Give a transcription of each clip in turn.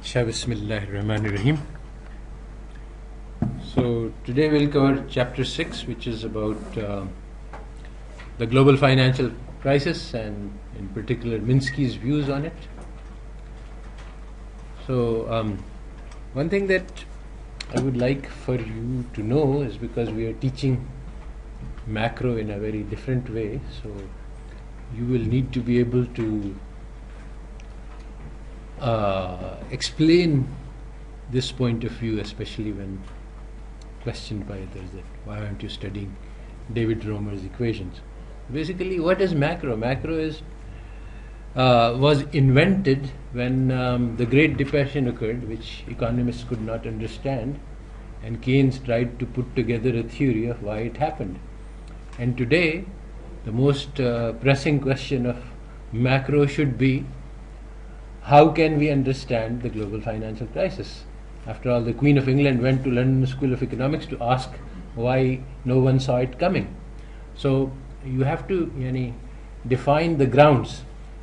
Bismillahirrahmanirrahim. So today we'll cover chapter 6, which is about the global financial crisis and in particular Minsky's views on it. So one thing that I would like for you to know is, because we are teaching macro in a very different way, so you will need to be able to explain this point of view, especially when questioned by others that why aren't you studying David Romer's equations. Basically, what is macro? Macro is was invented when the Great Depression occurred, which economists could not understand, and Keynes tried to put together a theory of why it happened. And today, the most pressing question of macro should be, how can we understand the global financial crisis? After all, the Queen of England went to London School of Economics to ask why no one saw it coming. So you have to define the grounds.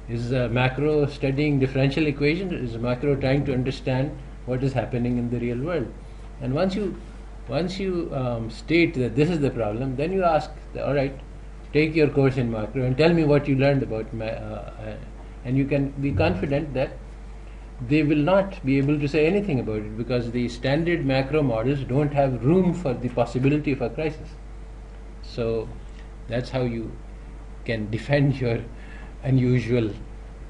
Is macro studying differential equations? Is macro trying to understand what is happening in the real world? And once you state that this is the problem, then you ask, all right, take your course in macro and tell me what you learned about and you can be confident that they will not be able to say anything about it, because the standard macro models don't have room for the possibility of a crisis. So that's how you can defend your unusual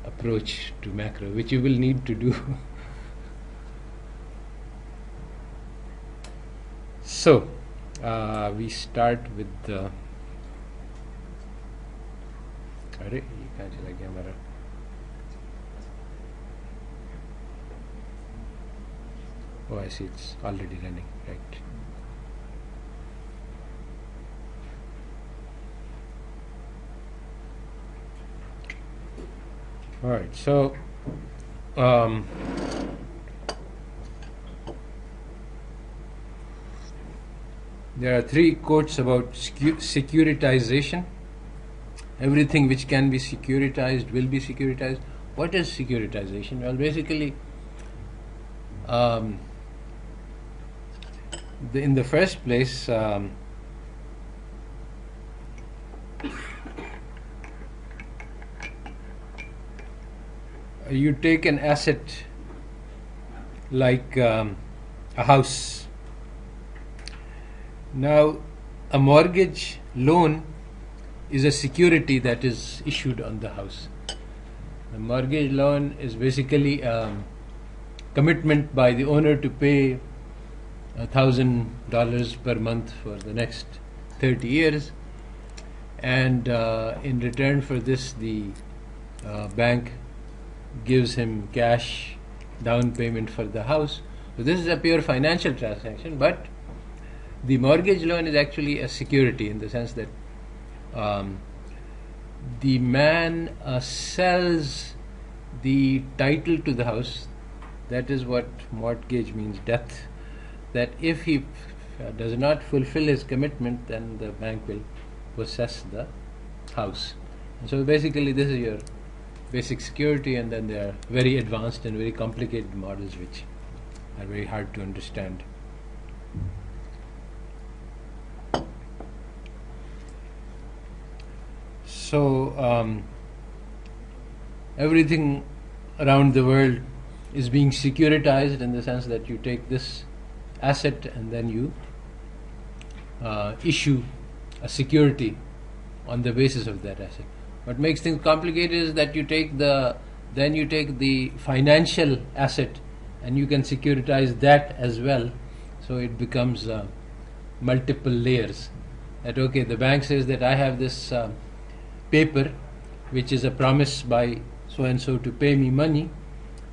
approach to macro, which you will need to do. So we start with the oh, I see, it's already running, right. All right, so there are three quotes about securitization. Everything which can be securitized will be securitized. What is securitization? Well, basically, in the first place, you take an asset like a house. Now, a mortgage loan is a security that is issued on the house. The mortgage loan is basically commitment by the owner to pay $1,000 per month for the next 30 years, and in return for this, the bank gives him cash down payment for the house. So this is a pure financial transaction, but the mortgage loan is actually a security in the sense that the man sells the title to the house. That is what mortgage means, death. That if he does not fulfill his commitment, then the bank will possess the house. And so basically this is your basic security, and then there are very advanced and very complicated models which are very hard to understand. So everything around the world is being securitized in the sense that you take this asset and then you issue a security on the basis of that asset. What makes things complicated is that you take the financial asset and you can securitize that as well. So it becomes multiple layers. That okay, the bank says that I have this paper which is a promise by so and so to pay me money,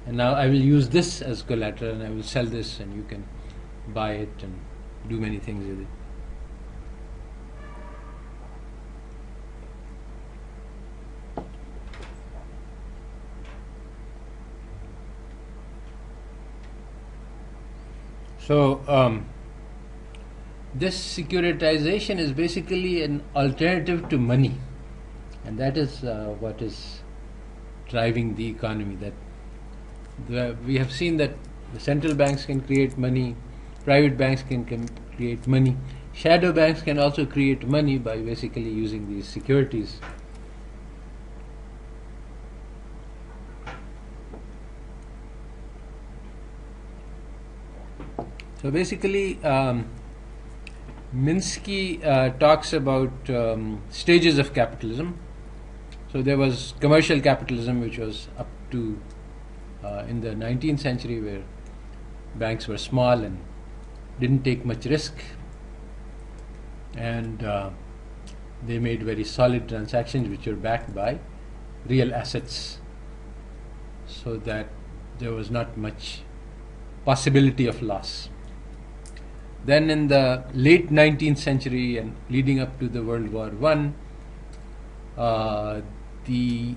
and now I will use this as collateral and I will sell this, and you can buy it and do many things with it. So this securitization is basically an alternative to money, and that is what is driving the economy. That we have seen that The central banks can create money, private banks can create money. Shadow banks can also create money by basically using these securities. So basically, Minsky talks about stages of capitalism. So there was commercial capitalism, which was up to in the 19th century, where banks were small and didn't take much risk, and they made very solid transactions which were backed by real assets, so that there was not much possibility of loss. Then in the late 19th century and leading up to the World War I, the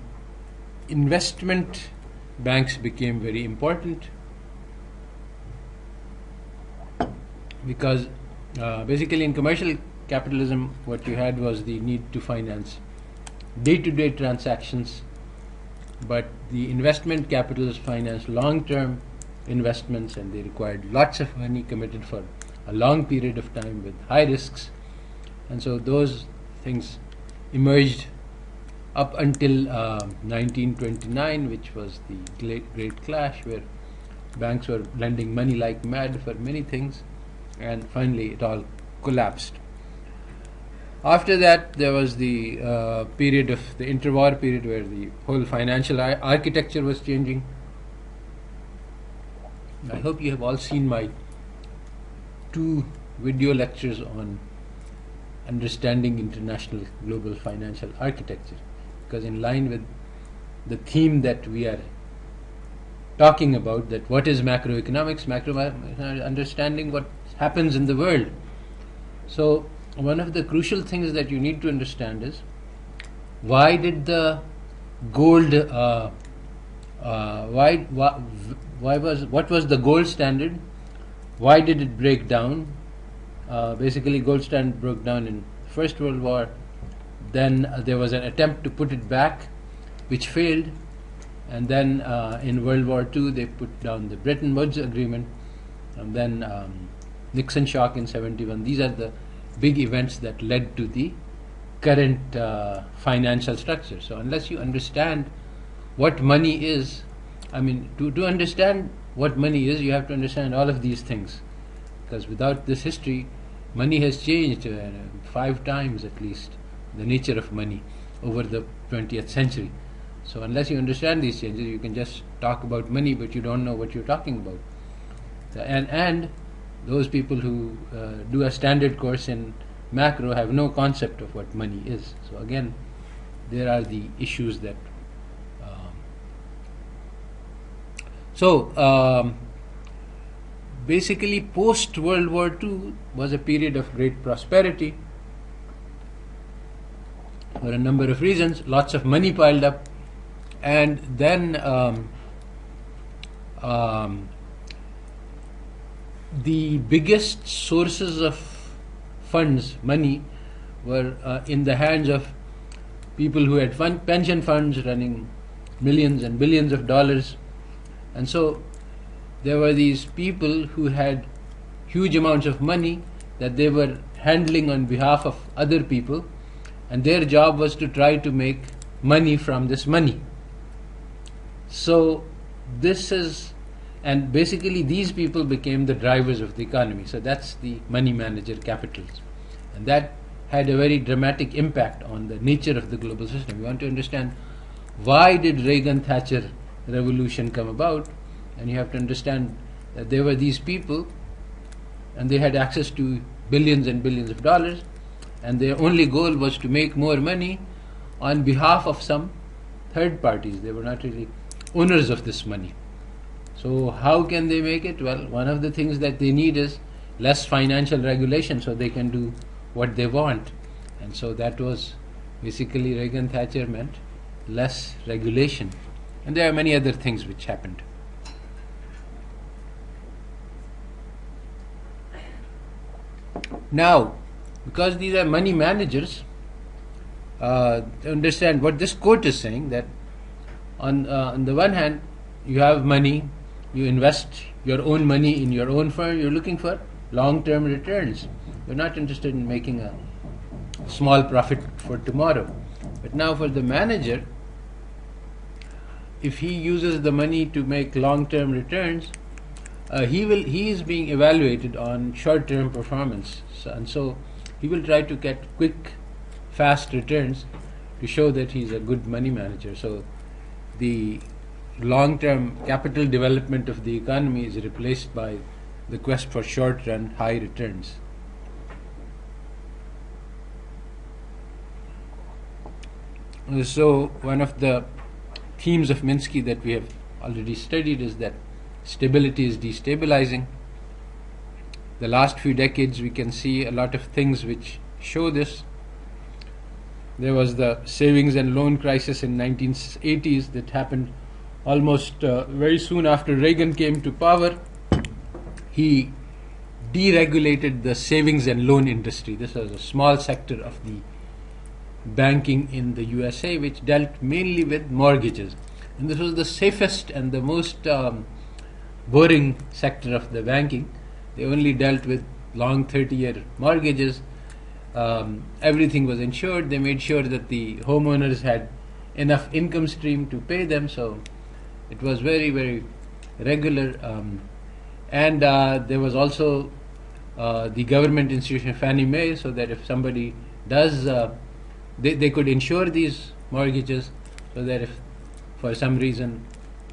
investment banks became very important, because basically in commercial capitalism what you had was the need to finance day-to-day transactions, but the investment capitals financed long-term investments, and they required lots of money committed for a long period of time with high risks. And so those things emerged up until 1929, which was the great crash, where banks were lending money like mad for many things, and finally it all collapsed. After that, there was the period of the interwar period, where the whole financial architecture was changing. I hope you have all seen my 2 video lectures on understanding international global financial architecture, because in line with the theme that we are talking about, that what is macroeconomics, understanding what happens in the world. So one of the crucial things that you need to understand is, why did the gold what was the gold standard? Why did it break down? Basically, gold standard broke down in the First World War. Then there was an attempt to put it back, which failed. And then in World War II, they put down the Bretton Woods Agreement. And then Nixon shock in 71. These are the big events that led to the current financial structure. So unless you understand what money is, to understand what money is, you have to understand all of these things, because without this history, money has changed 5 times at least, the nature of money over the 20th century. So unless you understand these changes, you can just talk about money, but you don't know what you're talking about. And those people who do a standard course in macro have no concept of what money is. So again, there are the issues that basically post World War II was a period of great prosperity for a number of reasons. Lots of money piled up, and then the biggest sources of funds, money, were in the hands of people who had pension funds running millions and billions of dollars. And so there were these people who had huge amounts of money that they were handling on behalf of other people, and their job was to try to make money from this money. So this is, and basically these people became the drivers of the economy. So that's the money manager capitalism, and that had a very dramatic impact on the nature of the global system. You want to understand, why did Reagan-Thatcher revolution come about? And you have to understand that there were these people, and they had access to billions and billions of dollars, and their only goal was to make more money on behalf of some third parties. They were not really owners of this money. So how can they make it? Well, one of the things that they need is less financial regulation, so they can do what they want. And so that was basically, Reagan-Thatcher meant less regulation. And there are many other things which happened. Now, because these are money managers, understand what this quote is saying, that on the one hand, you have money, You invest your own money in your own firm, you're looking for long-term returns. You're not interested in making a small profit for tomorrow. But now for the manager, if he uses the money to make long-term returns, he is being evaluated on short-term performance, and so he will try to get quick, fast returns to show that he's a good money manager. So the long-term capital development of the economy is replaced by the quest for short-run high returns. So one of the themes of Minsky that we have already studied is that stability is destabilizing. The last few decades we can see a lot of things which show this. There was the savings and loan crisis in 1980s that happened almost very soon after Reagan came to power. He deregulated the savings and loan industry. This was a small sector of the banking in the USA which dealt mainly with mortgages. And this was the safest and the most boring sector of the banking. They only dealt with long 30-year mortgages. Everything was insured. They made sure that the homeowners had enough income stream to pay them, so it was very, very regular. And there was also the government institution Fannie Mae, so that if somebody does, they could insure these mortgages, so that if for some reason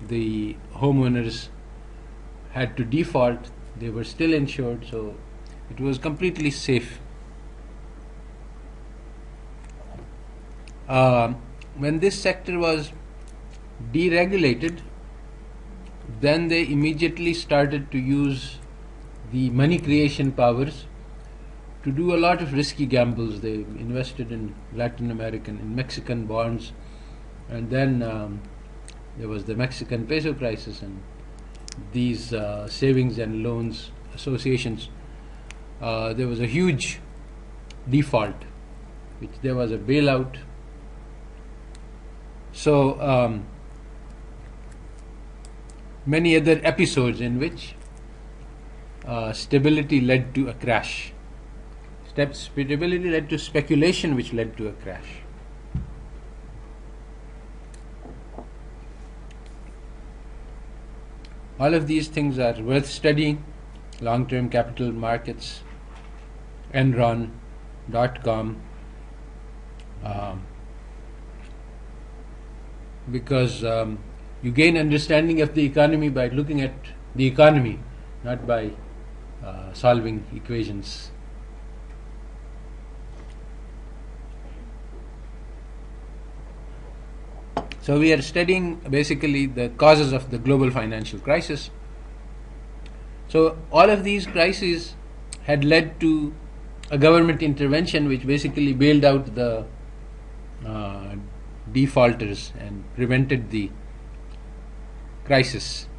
the homeowners had to default, they were still insured, so it was completely safe. When this sector was deregulated, then they immediately started to use the money creation powers to do a lot of risky gambles. They invested in Latin American and Mexican bonds, and then there was the Mexican peso crisis, and these savings and loans associations, there was a huge default, which there was a bailout. So many other episodes in which stability led to a crash. Stability led to speculation, which led to a crash. All of these things are worth studying. Long-term capital markets, Enron.com, because you gain understanding of the economy by looking at the economy, not by solving equations. So we are studying basically the causes of the global financial crisis. So all of these crises had led to a government intervention which basically bailed out the defaulters and prevented the crisis.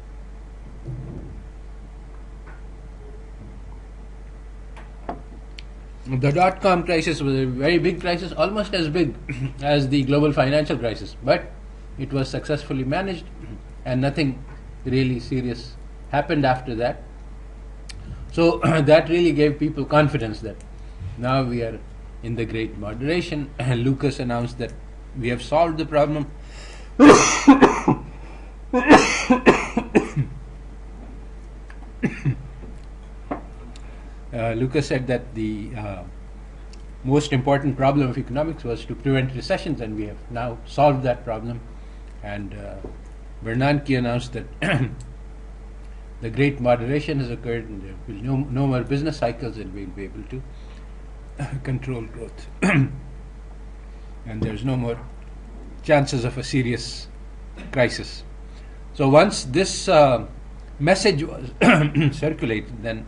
The dot-com crisis was a very big crisis, almost as big as the global financial crisis, but it was successfully managed and nothing really serious happened after that. So that really gave people confidence that now we are in the Great Moderation. Lucas announced that we have solved the problem. Lucas said that the most important problem of economics was to prevent recessions, and we have now solved that problem. And Bernanke announced that the Great Moderation has occurred, and there will be no more business cycles, and we'll be able to control growth. And there's no more chances of a serious crisis. So once this message was circulated, then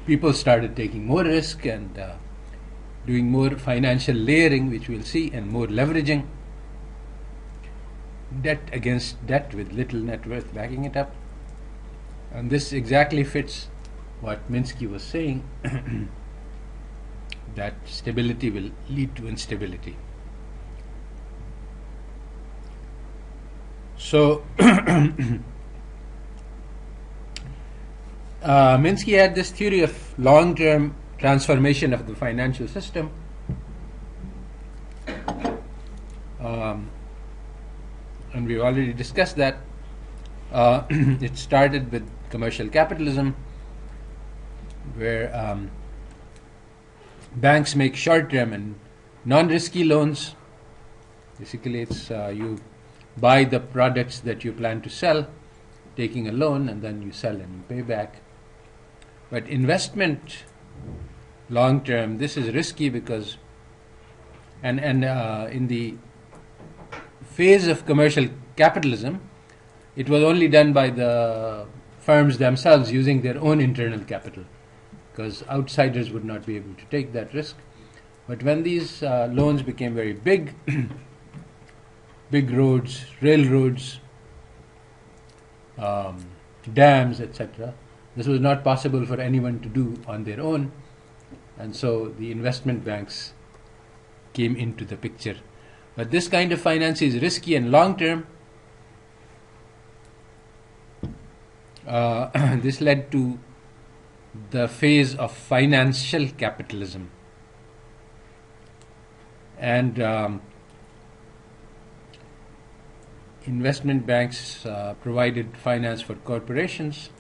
people started taking more risk and doing more financial layering, which we'll see, and more leveraging. Debt against debt with little net worth backing it up. And this exactly fits what Minsky was saying, that stability will lead to instability. So Minsky had this theory of long-term transformation of the financial system. And we've already discussed that. It started with commercial capitalism, where banks make short-term and non-risky loans. Basically, it's you buy the products that you plan to sell, taking a loan, and then you sell and you pay back. But investment, long-term, this is risky because, and in the phase of commercial capitalism, it was only done by the firms themselves using their own internal capital, because outsiders would not be able to take that risk. But when these loans became very big, big roads, railroads, dams, etc., this was not possible for anyone to do on their own, and so the investment banks came into the picture. But this kind of finance is risky and long-term. This led to the phase of financial capitalism. And investment banks provided finance for corporations.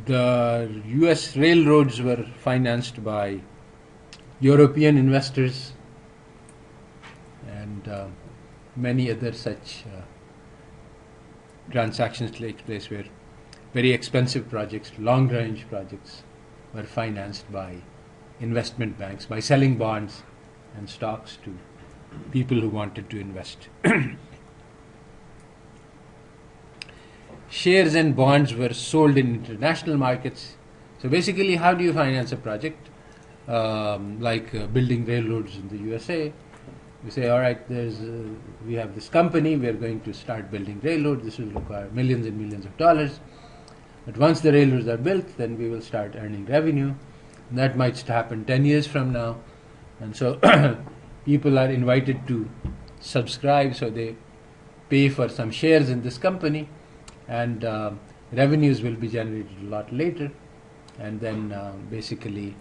The US railroads were financed by European investors, and many other such transactions take place where very expensive projects, long-range projects, were financed by investment banks by selling bonds and stocks to people who wanted to invest. Shares and bonds were sold in international markets. So basically, how do you finance a project like building railroads in the USA? You say, all right, we have this company, we are going to start building railroads. This will require millions and millions of dollars. But once the railroads are built, then we will start earning revenue. And that might happen 10 years from now. And so people are invited to subscribe, so they pay for some shares in this company, and revenues will be generated a lot later. And then basically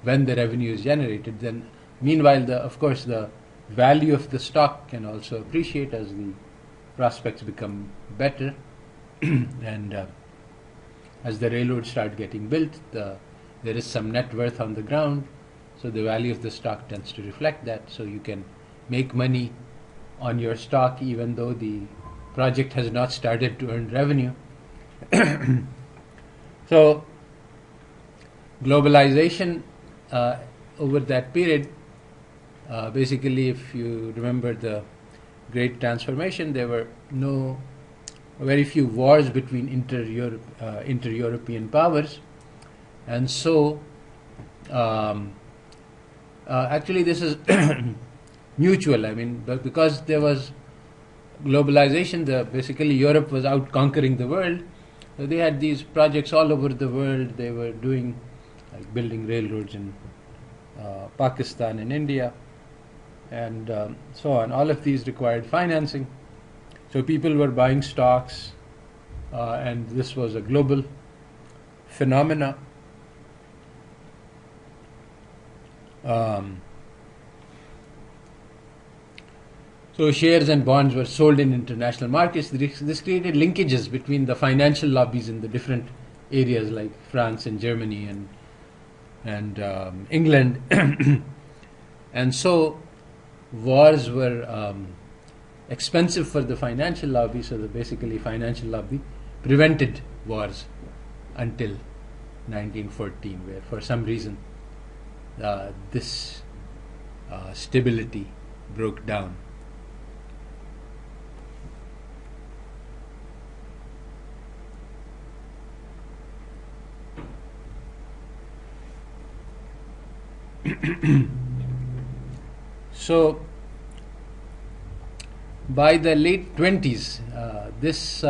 when the revenue is generated, then meanwhile, of course, the value of the stock can also appreciate as the prospects become better. And as the railroads start getting built, there is some net worth on the ground, so the value of the stock tends to reflect that. So you can make money on your stock even though the project has not started to earn revenue. So globalization over that period, basically, if you remember the Great Transformation, there were very few wars between inter-European powers, and so actually this is mutual. I mean, but because there was globalization, basically Europe was out conquering the world. So they had these projects all over the world. They were doing, like, building railroads in Pakistan and India, and so on. All of these required financing. So people were buying stocks, and this was a global phenomena. So shares and bonds were sold in international markets. This created linkages between the financial lobbies in the different areas like France and Germany and England. And so wars were expensive for the financial lobby, so basically financial lobby prevented wars until 1914, where for some reason this stability broke down. So by the late 20s, this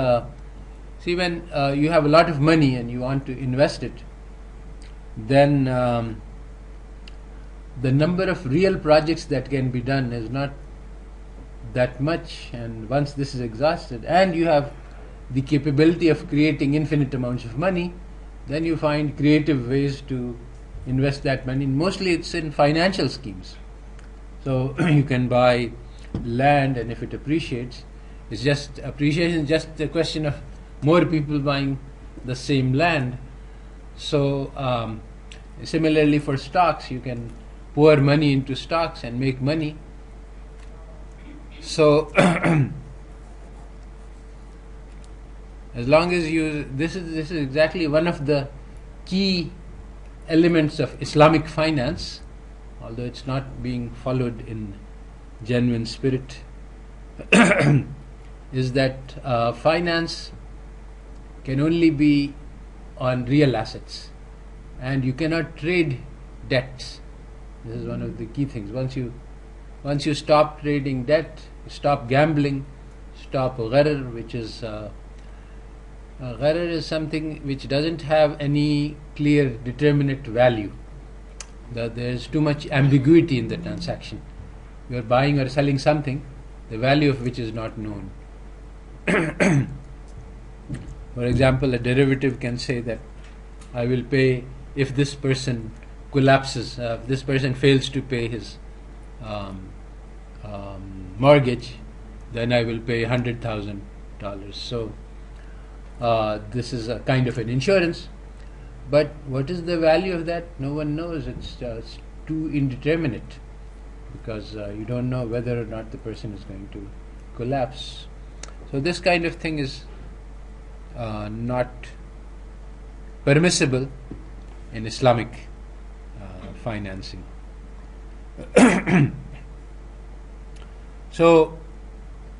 See, when you have a lot of money and you want to invest it, then the number of real projects that can be done is not that much, and once this is exhausted and you have the capability of creating infinite amounts of money, then you find creative ways to invest that money. Mostly it's in financial schemes. So you can buy land, and if it appreciates, it's just appreciation is just a question of more people buying the same land. So similarly for stocks, you can pour money into stocks and make money. So as long as this is exactly one of the key elements of Islamic finance, although it's not being followed in genuine spirit, is that finance can only be on real assets, and you cannot trade debts. This is one of the key things. Once you stop trading debt, stop gambling, stop gharar, which is gharar is something which doesn't have any clear determinate value. There's too much ambiguity in the transaction. You are buying or selling something, the value of which is not known. For example, a derivative can say that I will pay if this person collapses, if this person fails to pay his mortgage, then I will pay $100,000. So this is a kind of an insurance. But what is the value of that? No one knows. It's too indeterminate, because you don't know whether or not the person is going to collapse. So this kind of thing is not permissible in Islamic financing. So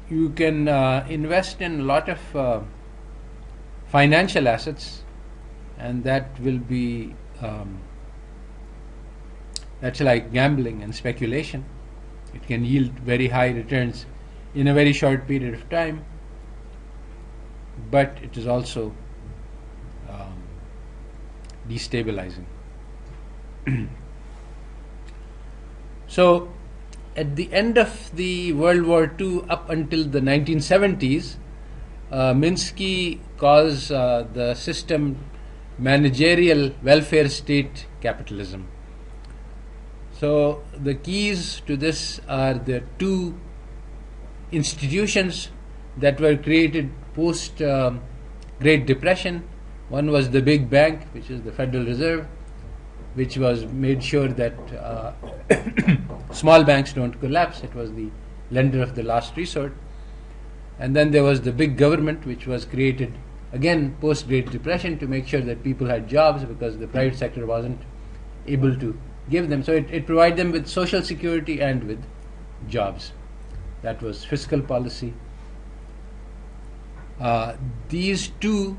you can invest in a lot of financial assets, and that will be that's like gambling and speculation. It can yield very high returns in a very short period of time, but it is also destabilizing. So at the end of the World War II, up until the 1970s, Minsky calls the system managerial welfare state capitalism. So the keys to this are the two institutions that were created post Great Depression. One was the big bank, which is the Federal Reserve, which was made sure that small banks don't collapse. It was the lender of the last resort. And then there was the big government, which was created again post Great Depression to make sure that people had jobs, because the private sector wasn't able to give them. So it provided them with social security and with jobs. That was fiscal policy. These two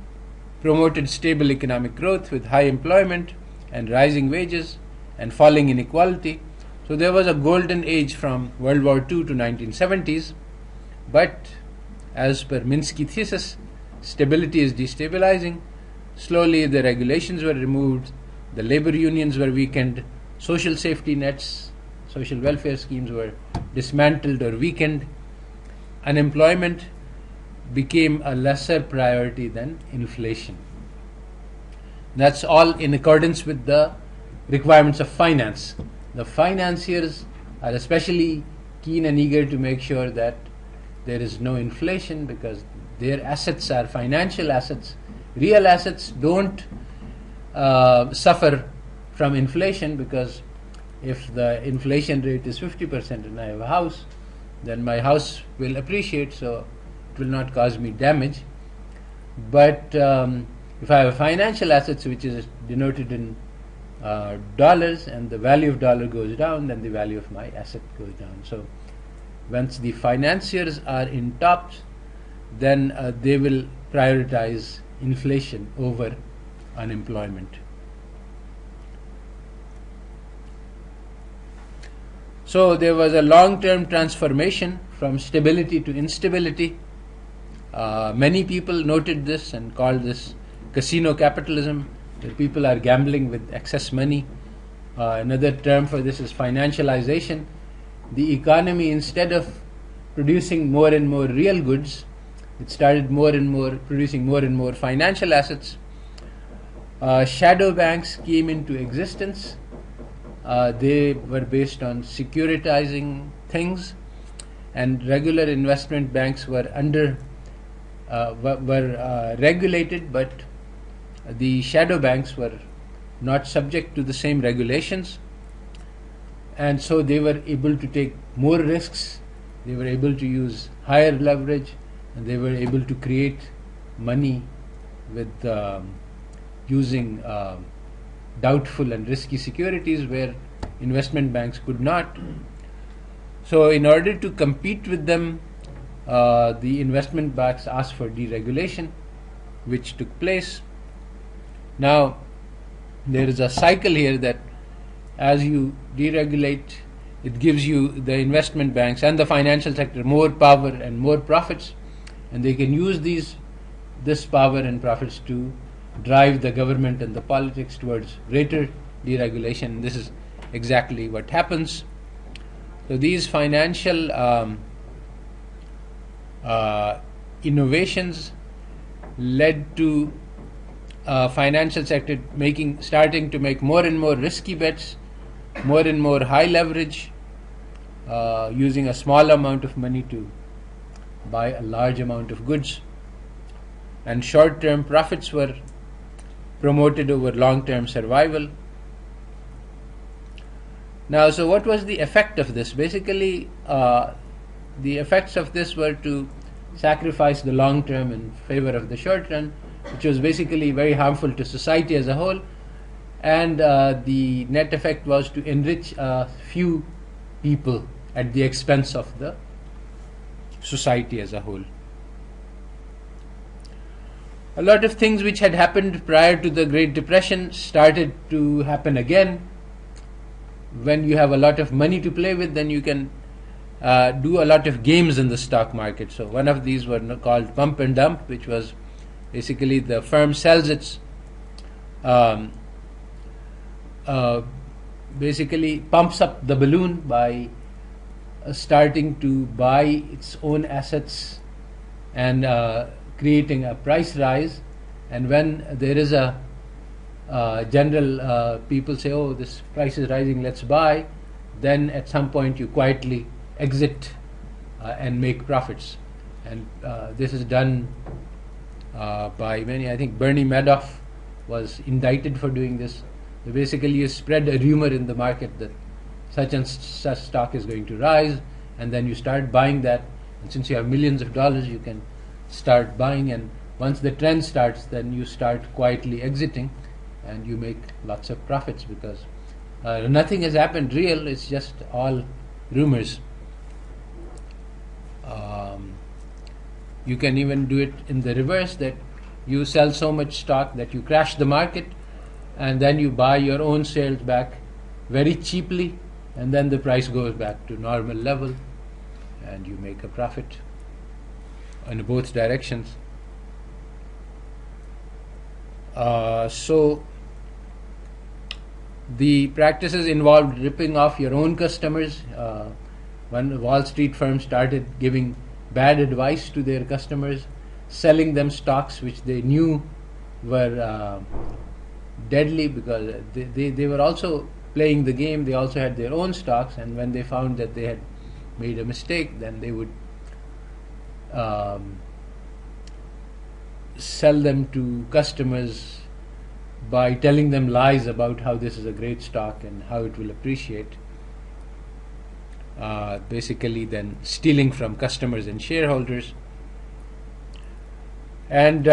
promoted stable economic growth with high employment and rising wages and falling inequality. So there was a golden age from World War II to 1970s, but as per Minsky thesis, stability is destabilizing. Slowly the regulations were removed, the labor unions were weakened, social safety nets, social welfare schemes were dismantled or weakened. Unemployment became a lesser priority than inflation. That's all in accordance with the requirements of finance. The financiers are especially keen and eager to make sure that there is no inflation, because their assets are financial assets. Real assets don't suffer from inflation, because if the inflation rate is 50% and I have a house, then my house will appreciate, so it will not cause me damage. But if I have financial assets which is denoted in dollars, and the value of dollar goes down, then the value of my asset goes down. So once the financiers are in top, then they will prioritize inflation over unemployment. So there was a long-term transformation from stability to instability. Many people noted this and called this casino capitalism, where people are gambling with excess money. Another term for this is financialization. The economy, instead of producing more and more real goods, it started producing more and more financial assets. Shadow banks came into existence. They were based on securitizing things, and regular investment banks were regulated, but the shadow banks were not subject to the same regulations, and so they were able to take more risks, they were able to use higher leverage, and they were able to create money with using doubtful and risky securities where investment banks could not. So in order to compete with them, the investment banks asked for deregulation, which took place. Now there is a cycle here that as you deregulate, it gives you, the investment banks and the financial sector, more power and more profits, and they can use this power and profits to drive the government and the politics towards greater deregulation. This is exactly what happens. So these financial innovations led to financial sector starting to make more and more risky bets, more and more high leverage, using a small amount of money to buy a large amount of goods, and short-term profits were promoted over long-term survival. Now, so what was the effect of this? Basically, the effects of this were to sacrifice the long term in favor of the short run, which was basically very harmful to society as a whole, and the net effect was to enrich a few people at the expense of the society as a whole. A lot of things which had happened prior to the Great Depression started to happen again. When you have a lot of money to play with, then you can do a lot of games in the stock market. So one of these were called pump and dump, which was basically the firm sells its basically pumps up the balloon by starting to buy its own assets and creating a price rise. And when there is a general people say, oh, this price is rising, let's buy, then at some point you quietly exit and make profits. And this is done by many. I think Bernie Madoff was indicted for doing this. So basically you spread a rumor in the market that such and such stock is going to rise, and then you start buying that, and since you have millions of dollars, you can start buying, and once the trend starts, then you start quietly exiting, and you make lots of profits because nothing has happened real, it's just all rumors. You can even do it in the reverse, that you sell so much stock that you crash the market, and then you buy your own shares back very cheaply, and then the price goes back to normal level and you make a profit in both directions. So the practices involved ripping off your own customers. When Wall Street firms started giving bad advice to their customers, selling them stocks which they knew were deadly, because they were also playing the game. They also had their own stocks, and when they found that they had made a mistake, then they would sell them to customers by telling them lies about how this is a great stock and how it will appreciate. Basically then stealing from customers and shareholders. And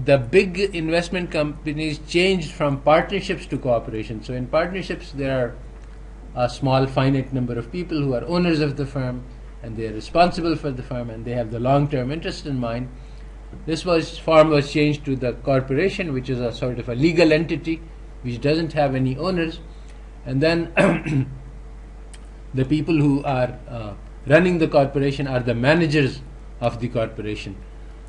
the big investment companies changed from partnerships to cooperation. So in partnerships there are a small finite number of people who are owners of the firm, and they are responsible for the firm, and they have the long-term interest in mind. This form was changed to the corporation, which is a sort of a legal entity which doesn't have any owners, and then the people who are running the corporation are the managers of the corporation.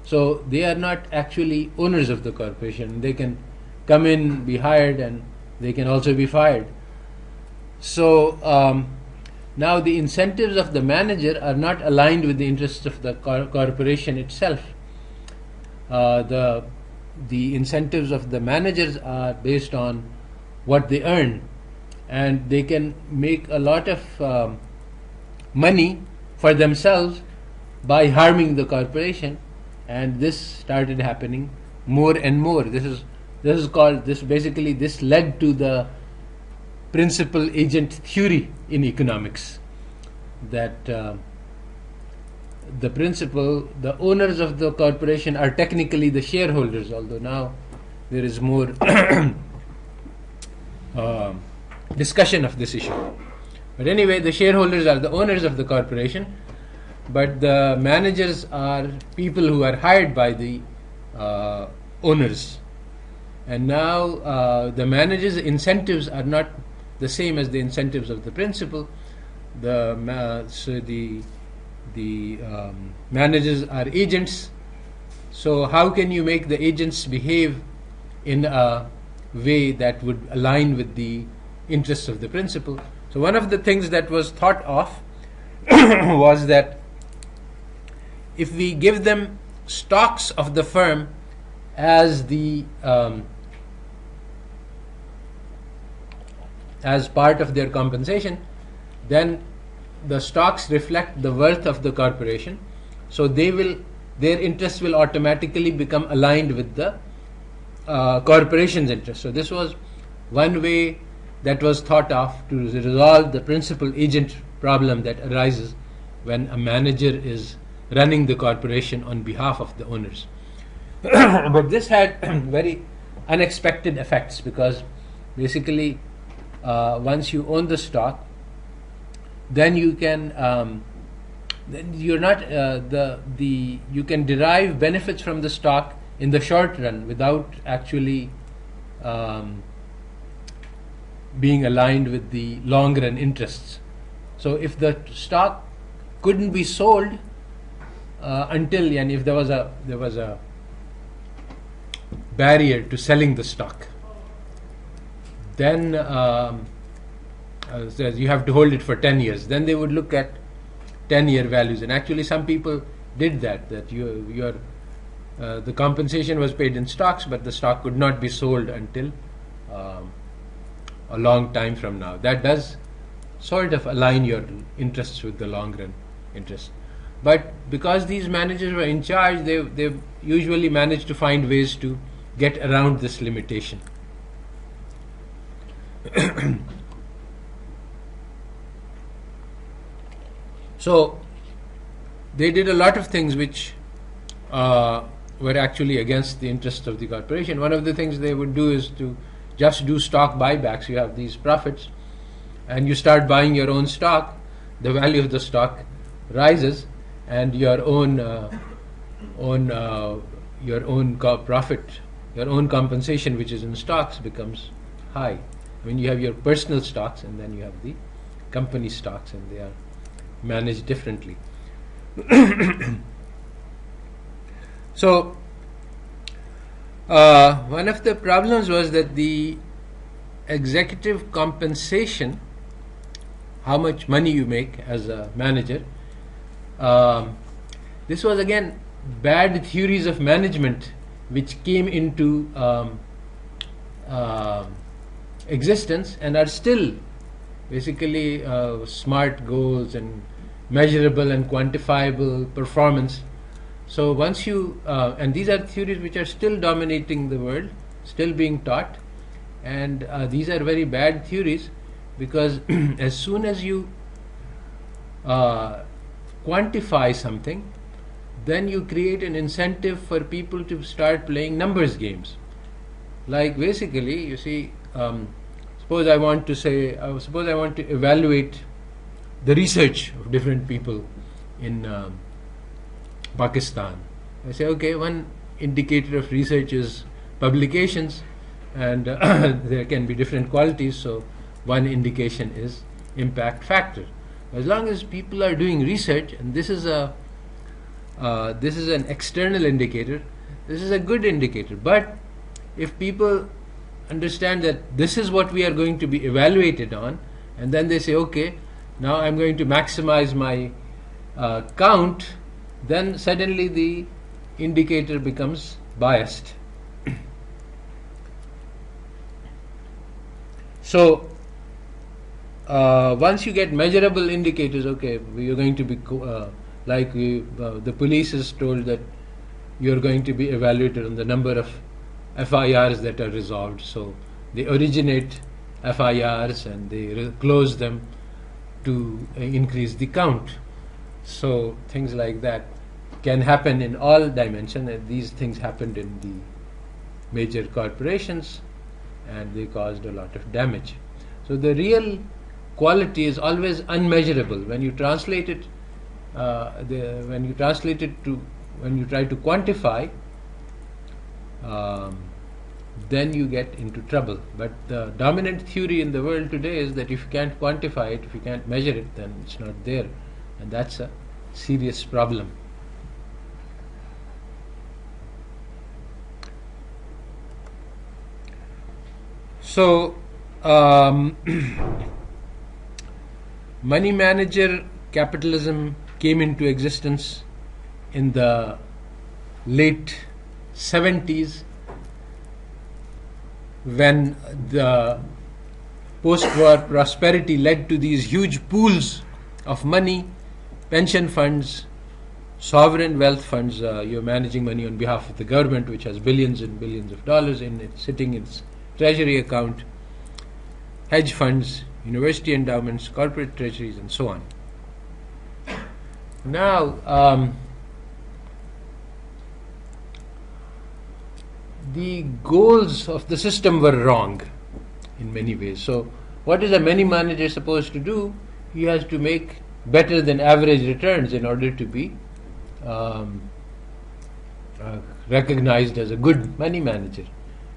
So they are not actually owners of the corporation. They can come in, be hired, and they can also be fired. So now the incentives of the manager are not aligned with the interests of the corporation itself. The incentives of the managers are based on what they earn, and they can make a lot of money for themselves by harming the corporation, and this started happening more and more. This led to the principal agent theory in economics, that the owners of the corporation are technically the shareholders, although now there is more discussion of this issue. But anyway, the shareholders are the owners of the corporation, but the managers are people who are hired by the owners. And now the managers' incentives are not the same as the incentives of the principal. The managers are agents. So how can you make the agents behave in a way that would align with the interests of the principal? So one of the things that was thought of was that if we give them stocks of the firm as as part of their compensation, then the stocks reflect the worth of the corporation. So their interests will automatically become aligned with the corporation's interests. So this was one way that was thought of to resolve the principal agent problem that arises when a manager is running the corporation on behalf of the owners. But this had very unexpected effects, because basically once you own the stock, then you can you can derive benefits from the stock in the short run without actually being aligned with the long run interests. So if the stock couldn't be sold until, and if there was a barrier to selling the stock, then you have to hold it for 10 years. Then they would look at 10-year values, and actually some people did that. That the compensation was paid in stocks, but the stock could not be sold until a long time from now. That does sort of align your interests with the long run interests. But because these managers were in charge, they usually managed to find ways to get around this limitation. So they did a lot of things which were actually against the interests of the corporation. One of the things they would do is to just do stock buybacks. You have these profits, and you start buying your own stock. The value of the stock rises, and your own profit, your own compensation, which is in stocks, becomes high. I mean, you have your personal stocks, and then you have the company stocks, and they are managed differently. So one of the problems was that the executive compensation, how much money you make as a manager, this was again bad theories of management which came into existence and are still basically smart goals and measurable and quantifiable performance. So once you and these are theories which are still dominating the world, still being taught, and these are very bad theories, because as soon as you quantify something, then you create an incentive for people to start playing numbers games. Like basically, you see, suppose I want to evaluate the research of different people in Pakistan. I say, okay, one indicator of research is publications, and there can be different qualities, so one indication is impact factor. As long as people are doing research, and this is a this is an external indicator. This is a good indicator. But if people understand that this is what we are going to be evaluated on, and then they say, okay, now I'm going to maximize my count, then suddenly the indicator becomes biased. So once you get measurable indicators, okay, you're going to be the police is told that you're going to be evaluated on the number of FIRs that are resolved. So they originate FIRs and they close them to increase the count. So things like that can happen in all dimensions, and these things happened in the major corporations, and they caused a lot of damage. So the real quality is always unmeasurable. When you translate it, when you try to quantify, then you get into trouble. But the dominant theory in the world today is that if you can't quantify it, if you can't measure it, then it's not there, and that's a serious problem. So money manager capitalism came into existence in the late 70s, when the post-war prosperity led to these huge pools of money, pension funds, sovereign wealth funds. You're managing money on behalf of the government, which has billions and billions of dollars in it, sitting in its treasury account, hedge funds, university endowments, corporate treasuries, and so on. Now, the goals of the system were wrong in many ways. So what is a money manager supposed to do? He has to make better than average returns in order to be recognized as a good money manager.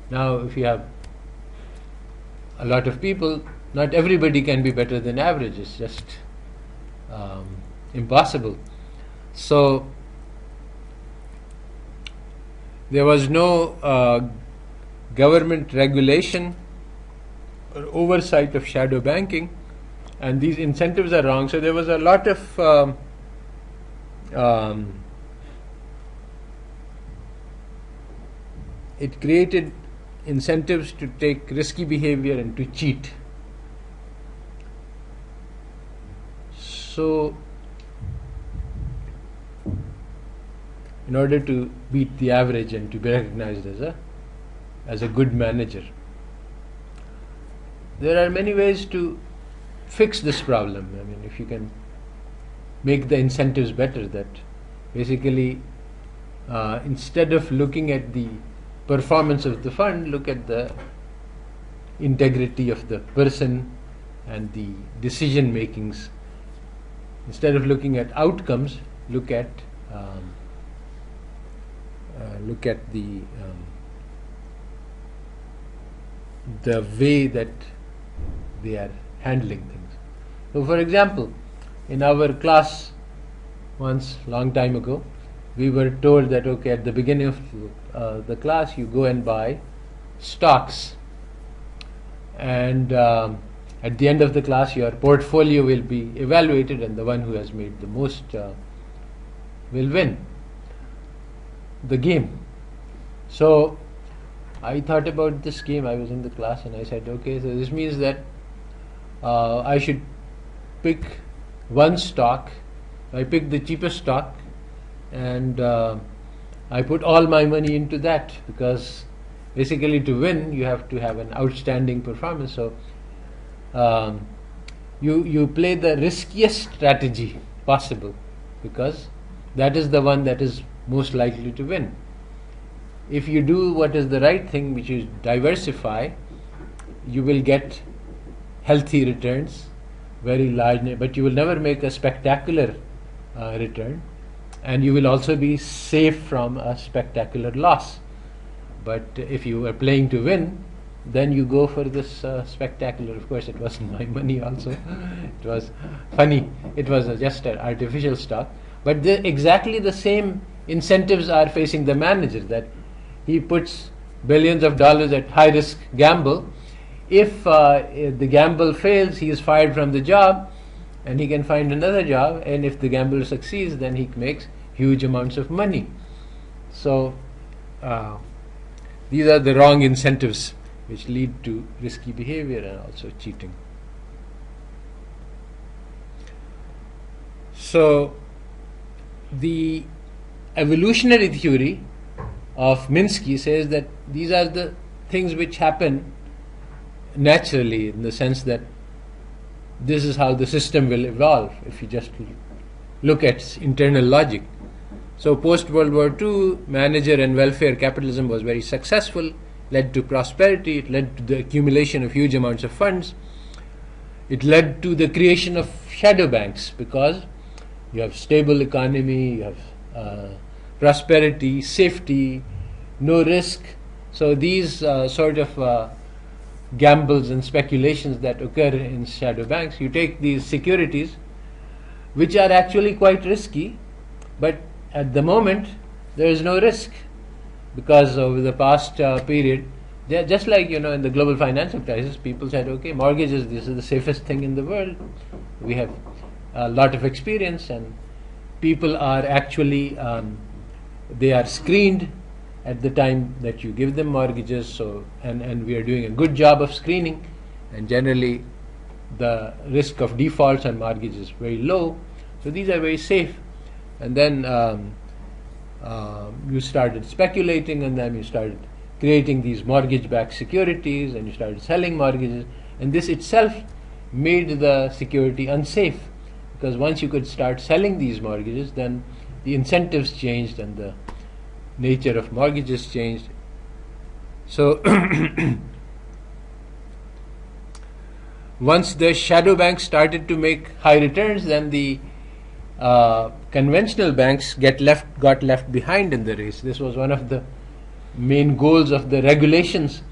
Now, if you have a lot of people, not everybody can be better than average. It's just impossible. So there was no government regulation or oversight of shadow banking, and these incentives are wrong. So there was a lot of it created incentives to take risky behavior and to cheat. So in order to beat the average and to be recognized as a good manager, there are many ways to fix this problem. I mean, if you can make the incentives better, that basically instead of looking at the performance of the fund, look at the integrity of the person and the decision makings. Instead of looking at outcomes, look at the way that they are handling things. So, for example, in our class once, long time ago, we were told that, okay, at the beginning of the class, you go and buy stocks, and at the end of the class, your portfolio will be evaluated, and the one who has made the most will win the game. So I thought about this game. I was in the class and I said, okay, so this means that I should pick one stock. I picked the cheapest stock, and I put all my money into that, because basically to win you have to have an outstanding performance. So you play the riskiest strategy possible, because that is the one that is most likely to win. If you do what is the right thing, which is diversify, you will get healthy returns, very large, but you will never make a spectacular return, and you will also be safe from a spectacular loss. But if you are playing to win, then you go for this spectacular. Of course, it wasn't my money also. It was funny. It was just an artificial stock. But exactly the same incentives are facing the manager, that he puts billions of dollars at high risk gamble. If the gamble fails, he is fired from the job and he can find another job, and if the gambler succeeds, then he makes huge amounts of money. So these are the wrong incentives which lead to risky behavior and also cheating. So the evolutionary theory of Minsky says that these are the things which happen naturally, in the sense that this is how the system will evolve if you just look at internal logic. So post-World War II, manager and welfare capitalism was very successful, led to prosperity, it led to the accumulation of huge amounts of funds. It led to the creation of shadow banks, because you have stable economy, you have prosperity, safety, no risk. So these sort of gambles and speculations that occur in shadow banks, you take these securities, which are actually quite risky, but at the moment there is no risk, because over the past period, just like in the global financial crisis, people said, okay, mortgages, this is the safest thing in the world. We have a lot of experience, and people are actually they are screened at the time that you give them mortgages. So and we are doing a good job of screening, and generally the risk of defaults on mortgages is very low. So these are very safe. And then you started speculating, and then you started creating these mortgage-backed securities, and you started selling mortgages, and this itself made the security unsafe, because once you could start selling these mortgages, then the incentives changed and the nature of mortgages changed. So once the shadow banks started to make high returns, then the conventional banks got left behind in the race. This was one of the main goals of the regulations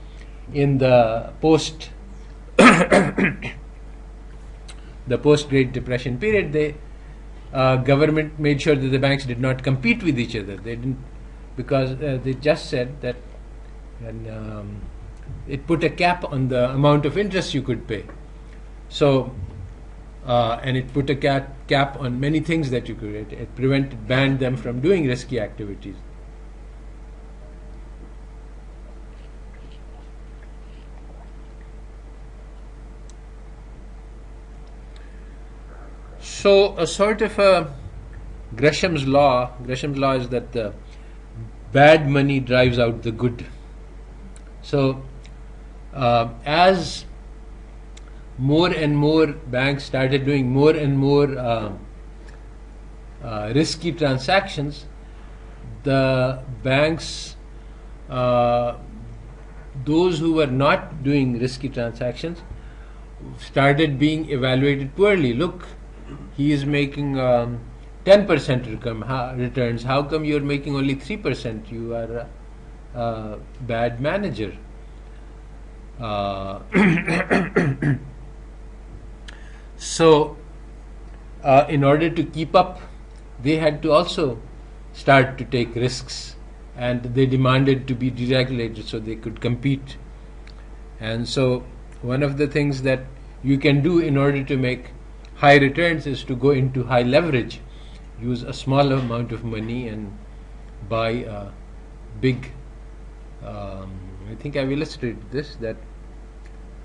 in the post Great Depression period. The government made sure that the banks did not compete with each other. They didn't, because they just said that, and it put a cap on the amount of interest you could pay. So and it put a cap on many things that you could. It banned them from doing risky activities. So a sort of a Gresham's law is that the bad money drives out the good. So as more and more banks started doing more and more risky transactions, the banks, those who were not doing risky transactions, started being evaluated poorly. Look, he is making 10% returns. How come you are making only 3%? You are a bad manager. So in order to keep up, they had to also start to take risks, and they demanded to be deregulated so they could compete. And so one of the things that you can do in order to make high returns is to go into high leverage, use a small amount of money and buy a big, I think I've illustrated this, that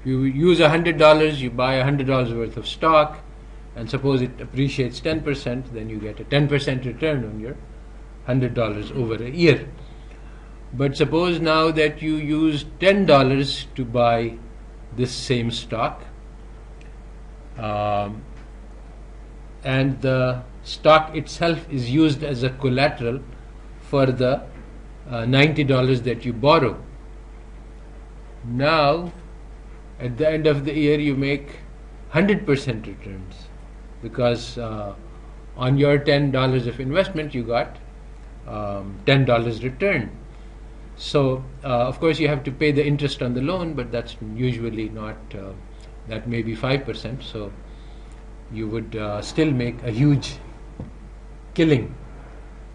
you use $100, you buy $100 worth of stock, and suppose it appreciates 10%, then you get a 10% return on your $100 over a year. But suppose now that you use $10 to buy this same stock, and the stock itself is used as a collateral for the $90 that you borrow. Now, at the end of the year, you make 100% returns, because on your $10 of investment, you got $10 return. So, of course, you have to pay the interest on the loan, but that's usually not, that may be 5%. So, you would still make a huge killing.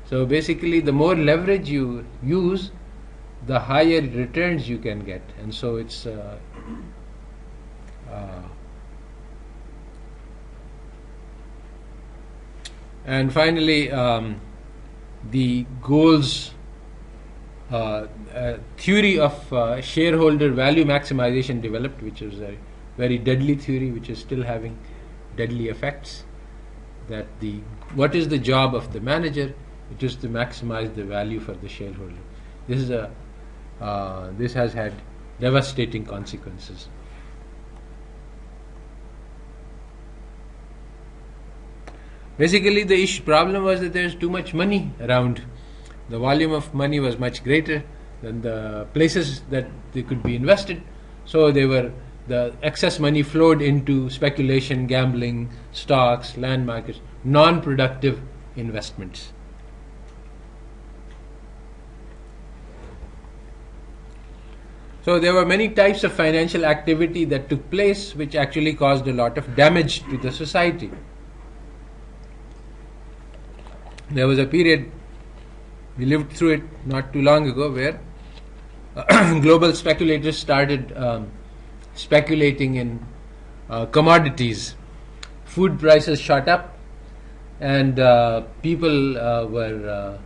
So basically, the more leverage you use, the higher returns you can get, and so it's and finally, the goals theory of shareholder value maximization developed, which is a very deadly theory, which is still having deadly effects. That what is the job of the manager? It is to maximize the value for the shareholder. This has had devastating consequences. Basically, the problem was that there is too much money around. The volume of money was much greater than the places that they could be invested. So the excess money flowed into speculation, gambling, stocks, land markets, non-productive investments. So there were many types of financial activity that took place, which actually caused a lot of damage to the society. There was a period, we lived through it not too long ago, where global speculators started speculating in commodities. Food prices shot up, and people were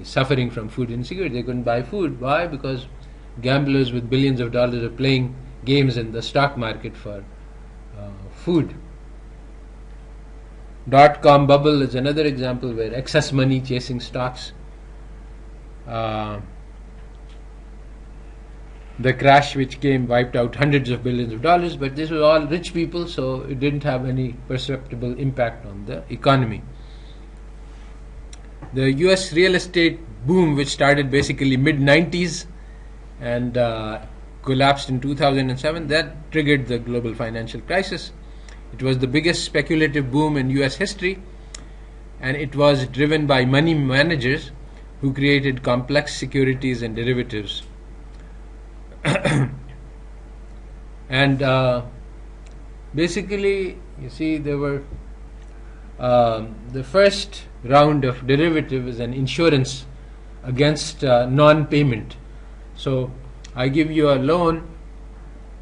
suffering from food insecurity. They couldn't buy food. Why? Because gamblers with billions of dollars are playing games in the stock market for food. Dot-com bubble is another example where excess money chasing stocks. The crash which came wiped out hundreds of billions of dollars, but this was all rich people, so it didn't have any perceptible impact on the economy. The US real estate boom, which started basically mid-90s and collapsed in 2007, that triggered the global financial crisis. It was the biggest speculative boom in US history, and it was driven by money managers who created complex securities and derivatives. And basically, you see, there were the first round of derivative is an insurance against non-payment. So I give you a loan,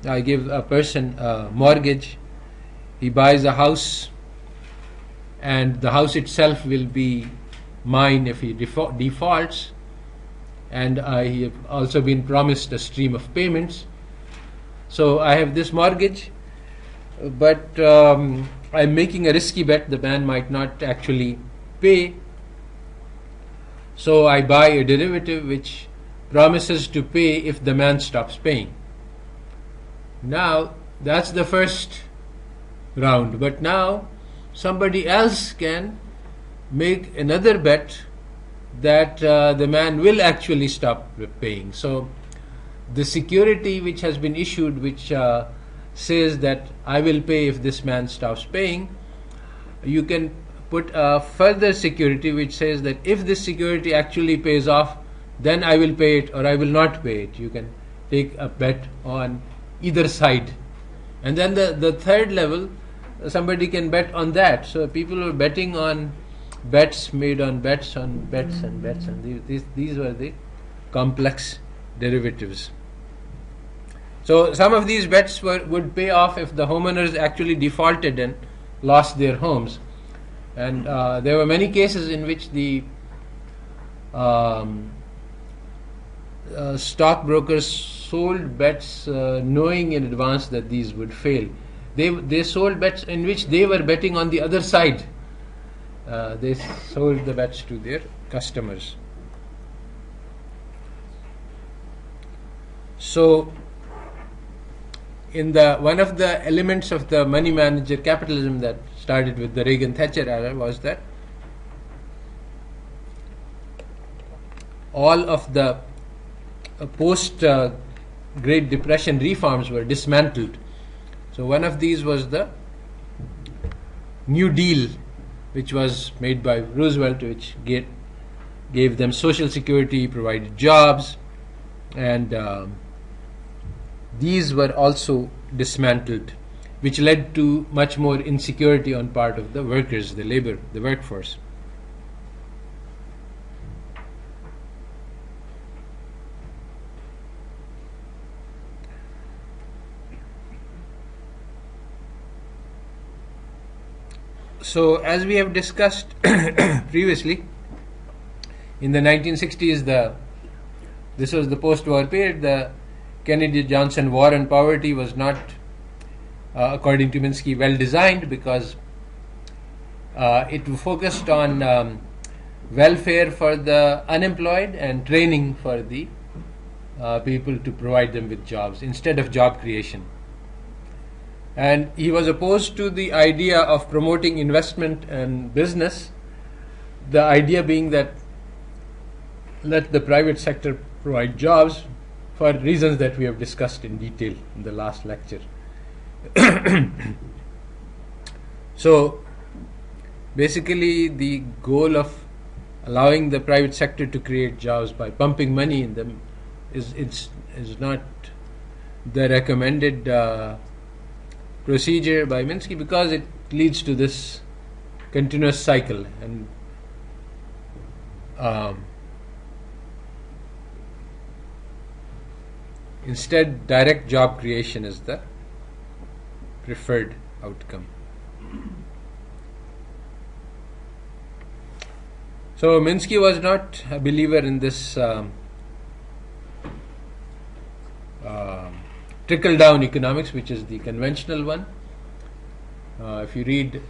I give a person a mortgage, he buys a house, and the house itself will be mine if he defaults, and I have also been promised a stream of payments. So I have this mortgage, but I'm making a risky bet the man might not actually pay. So I buy a derivative which promises to pay if the man stops paying. Now, that's the first round, but now somebody else can make another bet that the man will actually stop paying. So the security which has been issued, which says that I will pay if this man stops paying, you can put a further security which says that if this security actually pays off, then I will pay it or I will not pay it. You can take a bet on either side. And then the third level, somebody can bet on that. So people were betting on bets made on bets on bets and bets, and these were the complex derivatives. So some of these bets would pay off if the homeowners actually defaulted and lost their homes. And there were many cases in which the stockbrokers sold bets knowing in advance that these would fail. They sold bets in which they were betting on the other side. They sold the bets to their customers. So, in one of the elements of the money manager capitalism that started with the Reagan-Thatcher era was that all of the post-Great Depression reforms were dismantled. So one of these was the New Deal, which was made by Roosevelt, which gave them social security, provided jobs, and these were also dismantled, which led to much more insecurity on part of the workers, the workforce. So, as we have discussed previously, in the 1960s, this was the post-war period. The Kennedy-Johnson war on poverty was not, according to Minsky, well designed, because it focused on welfare for the unemployed and training for the people to provide them with jobs instead of job creation. And he was opposed to the idea of promoting investment and business, the idea being that let the private sector provide jobs, for reasons that we have discussed in detail in the last lecture. So basically the goal of allowing the private sector to create jobs by pumping money in them is not the recommended procedure by Minsky, because it leads to this continuous cycle, and instead direct job creation is the preferred outcome. So Minsky was not a believer in this trickle-down economics, which is the conventional one. If you read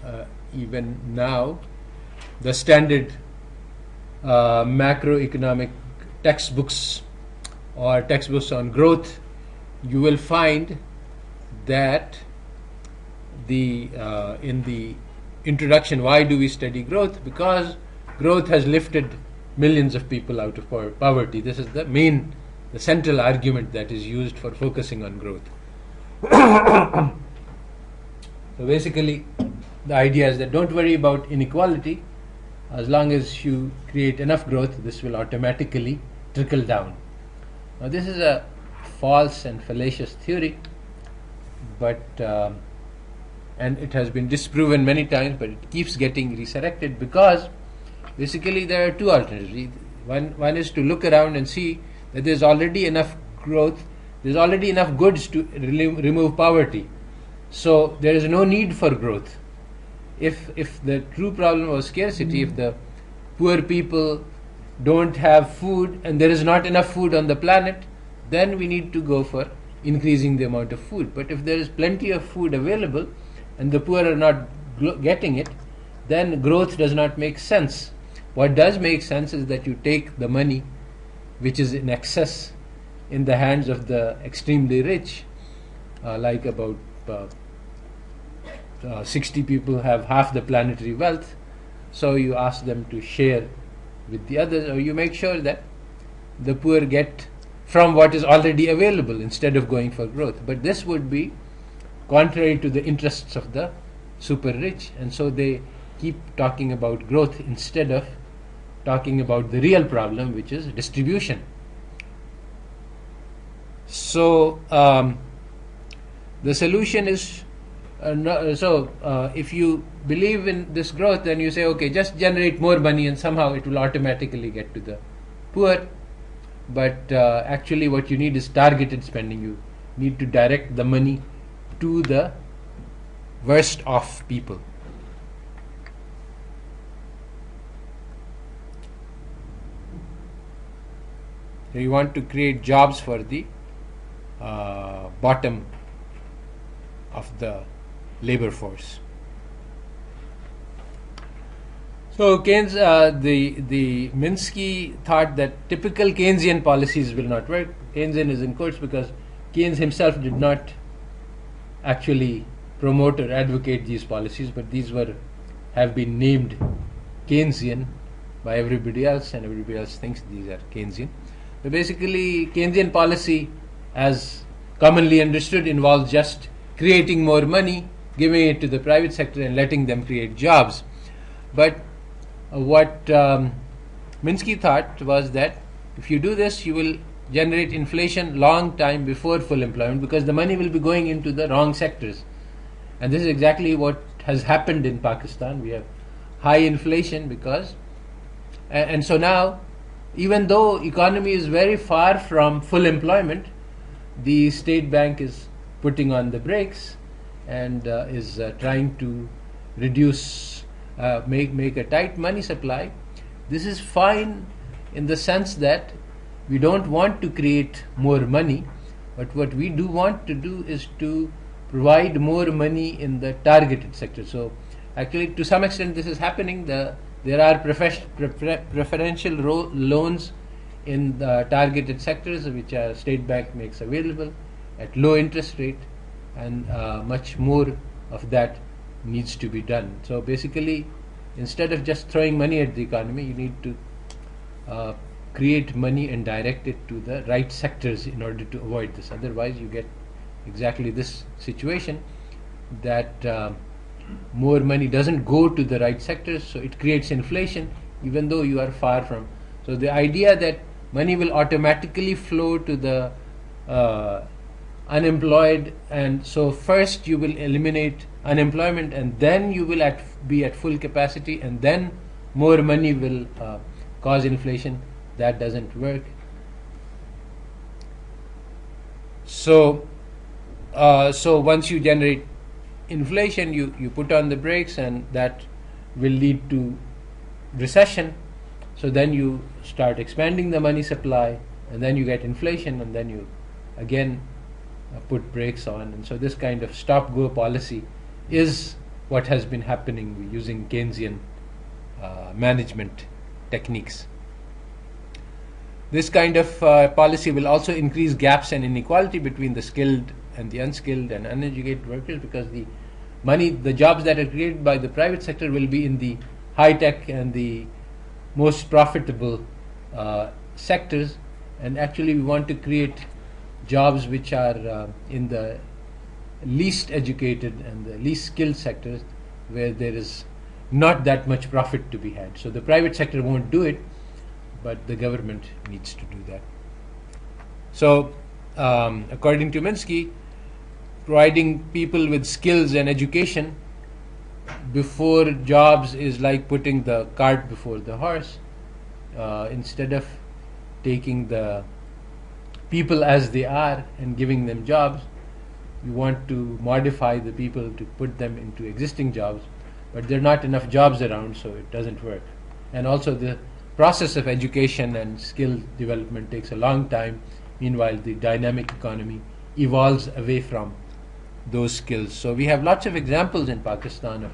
even now the standard macroeconomic textbooks or textbooks on growth, you will find that in the introduction, why do we study growth? Because growth has lifted millions of people out of poverty. This is the central argument that is used for focusing on growth. So basically, the idea is that don't worry about inequality. As long as you create enough growth, this will automatically trickle down. Now, this is a false and fallacious theory, but and it has been disproven many times, but it keeps getting resurrected, because basically there are two alternatives. One is to look around and see that there's already enough growth, there's already enough goods to remove poverty. So there is no need for growth. If the true problem was scarcity, if the poor people don't have food and there is not enough food on the planet, then we need to go for increasing the amount of food. But if there is plenty of food available and the poor are not getting it, then growth does not make sense. What does make sense is that you take the money which is in excess in the hands of the extremely rich, like about 60 people have half the planetary wealth, so you ask them to share with the others, or you make sure that the poor get from what is already available instead of going for growth. But this would be contrary to the interests of the super rich, and so they keep talking about growth instead of talking about the real problem, which is distribution. So the solution is if you believe in this growth, then you say, okay, just generate more money and somehow it will automatically get to the poor. But actually what you need is targeted spending. You need to direct the money to the worst off people. So you want to create jobs for the bottom of the labor force. So Keynes, the Minsky thought that typical Keynesian policies will not work. Keynesian is in quotes because Keynes himself did not actually promote or advocate these policies, but these have been named Keynesian by everybody else, and everybody else thinks these are Keynesian. So basically, Keynesian policy, as commonly understood, involves just creating more money, giving it to the private sector and letting them create jobs. But what Minsky thought was that if you do this, you will generate inflation long time before full employment, because the money will be going into the wrong sectors. And this is exactly what has happened in Pakistan. We have high inflation because, and so now, even though economy is very far from full employment, the state bank is putting on the brakes and is trying to reduce make a tight money supply, this is fine in the sense that we don't want to create more money, but what we do want to do is to provide more money in the targeted sector. So actually, to some extent, this is happening. There are preferential loans in the targeted sectors, which State Bank makes available at low interest rate, and much more of that needs to be done. So basically, instead of just throwing money at the economy, you need to create money and direct it to the right sectors in order to avoid this. Otherwise, you get exactly this situation that more money doesn't go to the right sectors, so it creates inflation even though you are far from. So the idea that money will automatically flow to the unemployed, and so first you will eliminate unemployment and then you will be at full capacity and then more money will cause inflation, that doesn't work. So once you generate inflation, you put on the brakes, and that will lead to recession. So then you start expanding the money supply, and then you get inflation, and then you again put brakes on. And so this kind of stop-go policy is what has been happening using Keynesian management techniques. This kind of policy will also increase gaps and inequality between the skilled and the unskilled and uneducated workers, because the jobs that are created by the private sector will be in the high-tech and the most profitable sectors, and actually we want to create jobs which are in the least educated and the least skilled sectors, where there is not that much profit to be had. So the private sector won't do it, but the government needs to do that. So according to Minsky, providing people with skills and education before jobs is like putting the cart before the horse. Instead of taking the people as they are and giving them jobs, you want to modify the people to put them into existing jobs, but there are not enough jobs around, so it doesn't work. And also the process of education and skill development takes a long time. Meanwhile, the dynamic economy evolves away from those skills. So we have lots of examples in Pakistan of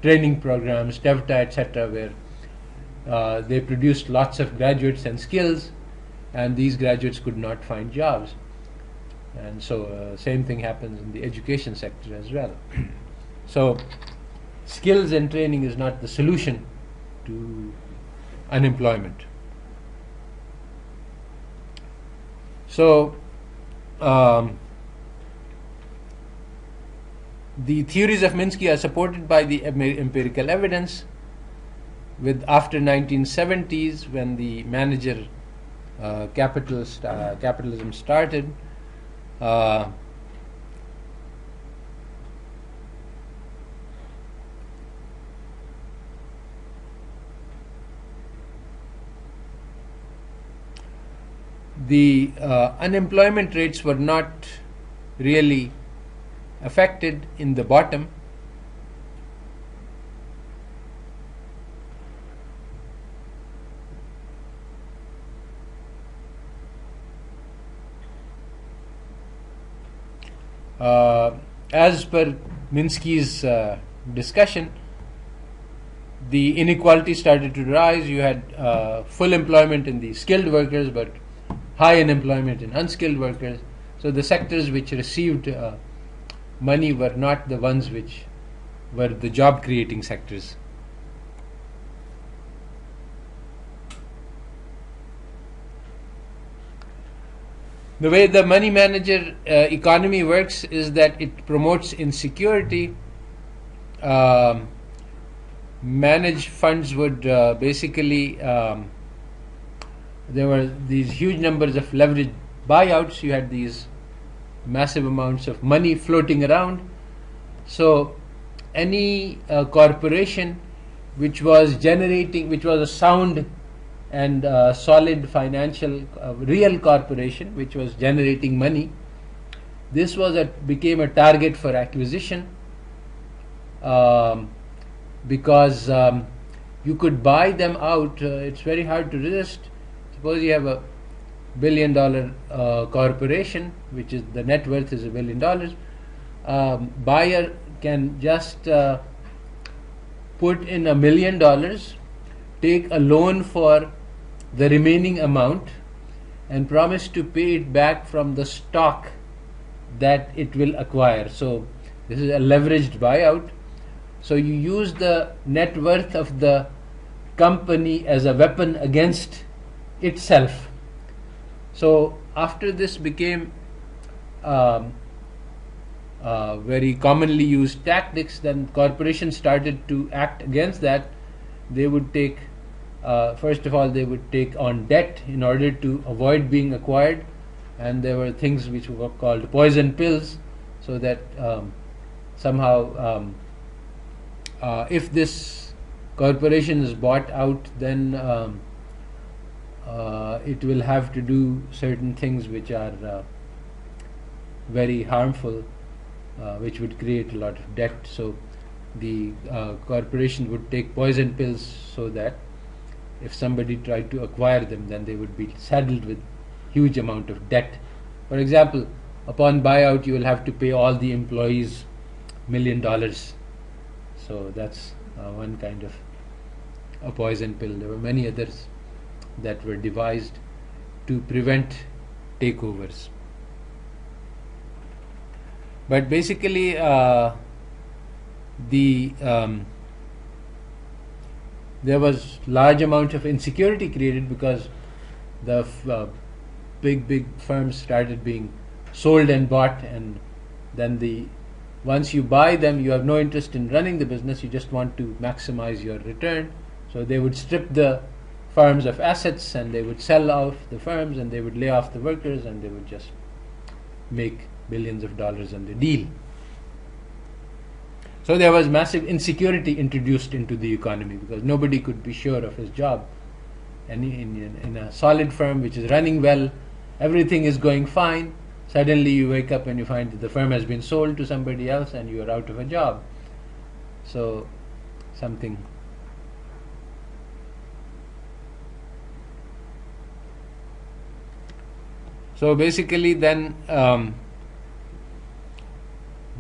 training programs, TEVTA, etc., where they produced lots of graduates and skills, and these graduates could not find jobs. And so same thing happens in the education sector as well. So skills and training is not the solution to unemployment. So the theories of Minsky are supported by the empirical evidence. With after 1970s, when the manager capitalism started, the unemployment rates were not really affected in the bottom. As per Minsky's discussion, the inequality started to rise. You had full employment in the skilled workers, but high unemployment in unskilled workers. So the sectors which received money were not the ones which were the job creating sectors. The way the money manager economy works is that it promotes insecurity. Managed funds would basically, there were these huge numbers of leveraged buyouts. You had these massive amounts of money floating around. So any corporation which was a sound and solid financial real corporation which was generating money, this became a target for acquisition. because you could buy them out. It's very hard to resist. Suppose you have a $1 billion corporation, which is the net worth is $1 billion. Buyer can just put in $1 million, take a loan for the remaining amount, and promise to pay it back from the stock that it will acquire. So this is a leveraged buyout. So you use the net worth of the company as a weapon against itself. So after this became very commonly used tactics, then corporations started to act against that. They would take, first of all, they would take on debt in order to avoid being acquired, and there were things which were called poison pills, so that somehow if this corporation is bought out, then it will have to do certain things which are very harmful, which would create a lot of debt. So the corporation would take poison pills so that if somebody tried to acquire them, then they would be saddled with huge amount of debt. For example, upon buyout, you will have to pay all the employees $1 million. So that's one kind of a poison pill. There were many others that were devised to prevent takeovers. But basically, there was large amount of insecurity created because the big firms started being sold and bought, and then once you buy them, you have no interest in running the business, you just want to maximize your return. So they would strip the firms of assets, and they would sell off the firms, and they would lay off the workers, and they would just make billions of dollars on the deal. So there was massive insecurity introduced into the economy because nobody could be sure of his job. And in a solid firm which is running well, everything is going fine. Suddenly you wake up and you find that the firm has been sold to somebody else and you are out of a job. So something. So basically then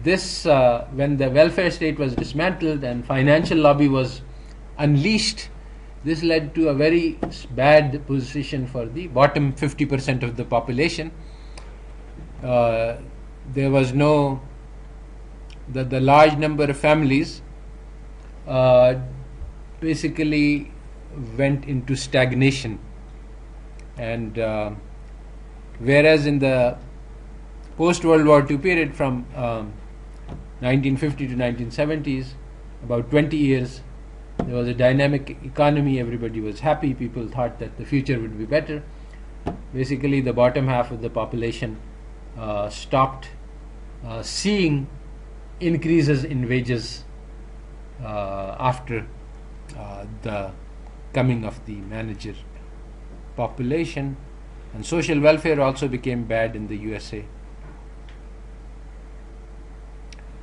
when the welfare state was dismantled and financial lobby was unleashed, this led to a very bad position for the bottom 50% of the population. There was the large number of families basically went into stagnation, and whereas in the post-World War II period from 1950 to 1970s, about 20 years, there was a dynamic economy, everybody was happy, people thought that the future would be better. Basically, the bottom half of the population stopped seeing increases in wages after the coming of the manager population, and social welfare also became bad in the USA.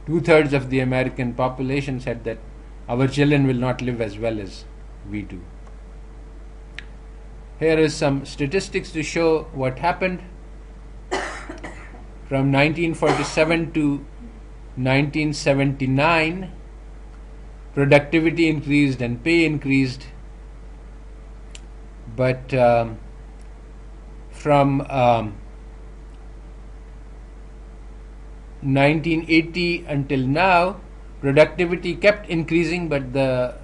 2/3 of the American population said that our children will not live as well as we do. Here is some statistics to show what happened. From 1947 to 1979, productivity increased and pay increased, but from 1980 until now, productivity kept increasing, but the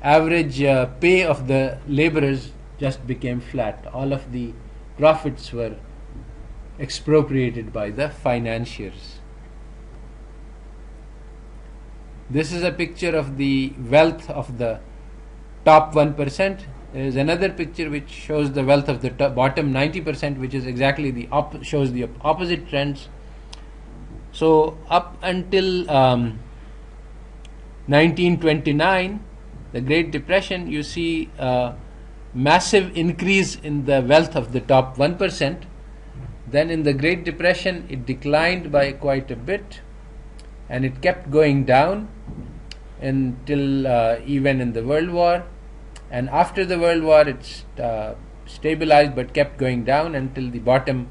average pay of the laborers just became flat. All of the profits were expropriated by the financiers. This is a picture of the wealth of the top 1%. There is another picture which shows the wealth of the bottom 90%, which is exactly shows the opposite trends. So up until 1929, the Great Depression, you see a massive increase in the wealth of the top 1%. Then in the Great Depression, it declined by quite a bit, and it kept going down. until even in the World War, and after the World War it stabilized but kept going down until the bottom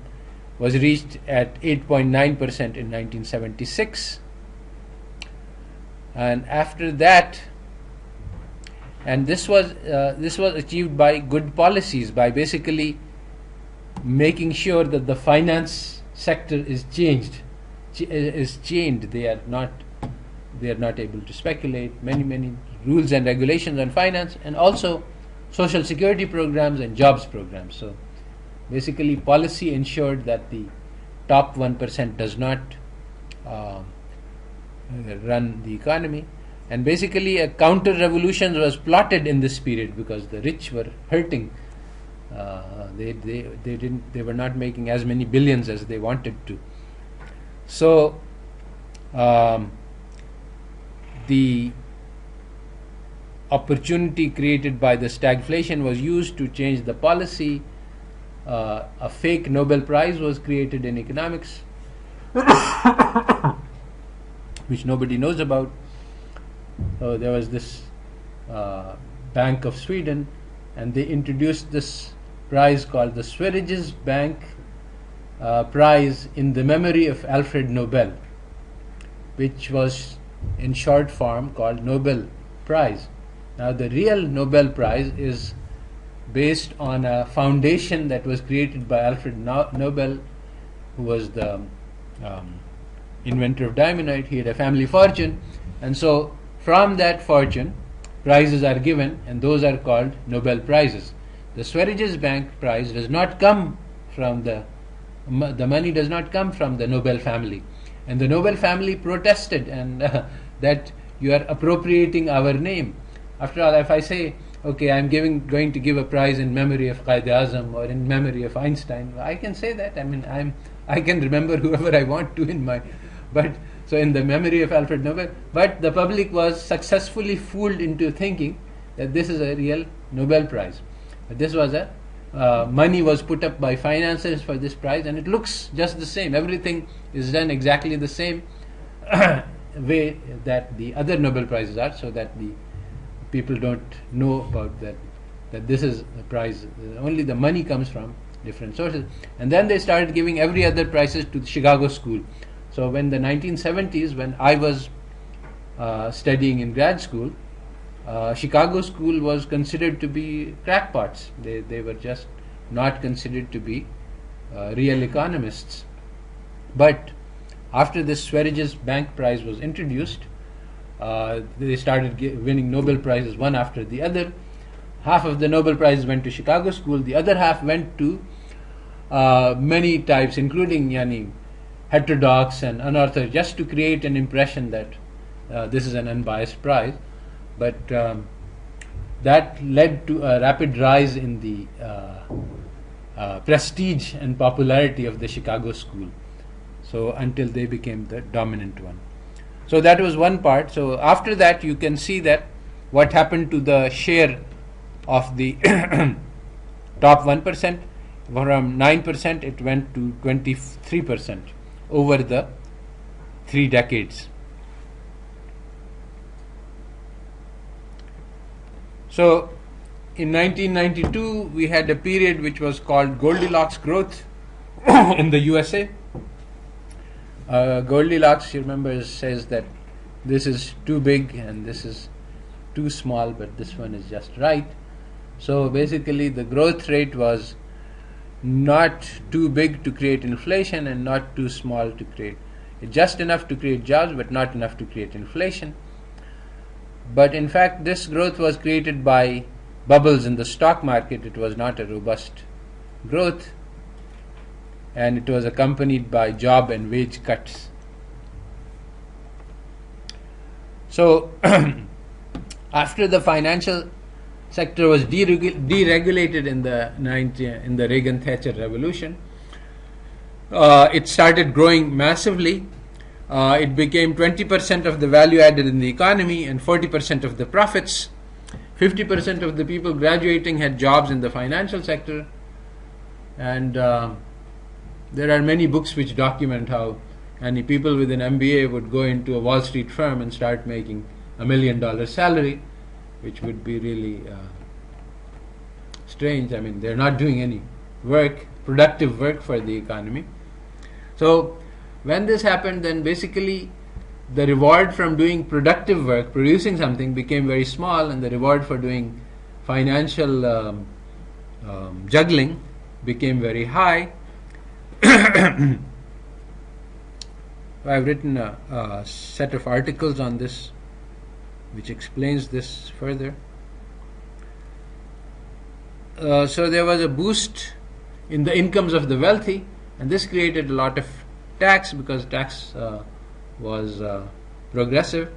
was reached at 8.9% in 1976. And after that, and this was achieved by good policies, by basically making sure that the finance sector is chained. They are not able to speculate. Many rules and regulations on finance, and also social security programs and jobs programs. So basically, policy ensured that the top 1% does not run the economy. And basically, a counter-revolution was plotted in this period because the rich were hurting. They were not making as many billions as they wanted to. So the opportunity created by the stagflation was used to change the policy. A fake Nobel Prize was created in economics, which nobody knows about. So there was this Bank of Sweden, and they introduced this prize called the Sveriges Bank Prize in the memory of Alfred Nobel, which was in short form called Nobel Prize. Now the real Nobel Prize is based on a foundation that was created by Alfred Nobel, who was the inventor of dynamite. He had a family fortune, and so from that fortune prizes are given, and those are called Nobel Prizes. The Sveriges Bank Prize does not come from the money does not come from the Nobel family, and the Nobel family protested and that you are appropriating our name. After all, if I say, okay, I'm going to give a prize in memory of Quaid-e-Azam or in memory of Einstein, I can say that. I mean, I can remember whoever I want to in my, but so in the memory of Alfred Nobel. But the public was successfully fooled into thinking that this is a real Nobel Prize. But this was money was put up by financiers for this prize, and it looks just the same. Everything is done exactly the same way that the other Nobel Prizes are, so that the people don't know about that this is a prize. Only the money comes from different sources. And then they started giving every other prizes to the Chicago School. So when the 1970s, when I was studying in grad school, Chicago School was considered to be crackpots. They were just not considered to be real economists. But after this Sveriges Bank Prize was introduced, they started winning Nobel Prizes one after the other. Half of the Nobel Prizes went to Chicago School, the other half went to many types, including heterodox and unorthodox, just to create an impression that this is an unbiased prize. But that led to a rapid rise in the prestige and popularity of the Chicago School. So until they became the dominant one. So that was one part. So after that, you can see that what happened to the share of the top 1%. From 9% it went to 23% over the 3 decades. So in 1992 we had a period which was called Goldilocks growth in the USA. Goldilocks, you remember, says that this is too big and this is too small, but this one is just right. So basically the growth rate was not too big to create inflation and not too small to create, just enough to create jobs but not enough to create inflation. But in fact this growth was created by bubbles in the stock market. It was not a robust growth, and it was accompanied by job and wage cuts. So after the financial sector was deregulated in the Reagan-Thatcher revolution, it started growing massively. It became 20% of the value added in the economy and 40% of the profits. 50% of the people graduating had jobs in the financial sector, and there are many books which document how any people with an MBA would go into a Wall Street firm and start making $1 million salary, which would be really strange. I mean, they're not doing any work, productive work for the economy. So when this happened, then basically the reward from doing productive work, producing something, became very small, and the reward for doing financial juggling became very high. I've written a set of articles on this which explains this further. So there was a boost in the incomes of the wealthy, and this created a lot of tax, because tax was progressive.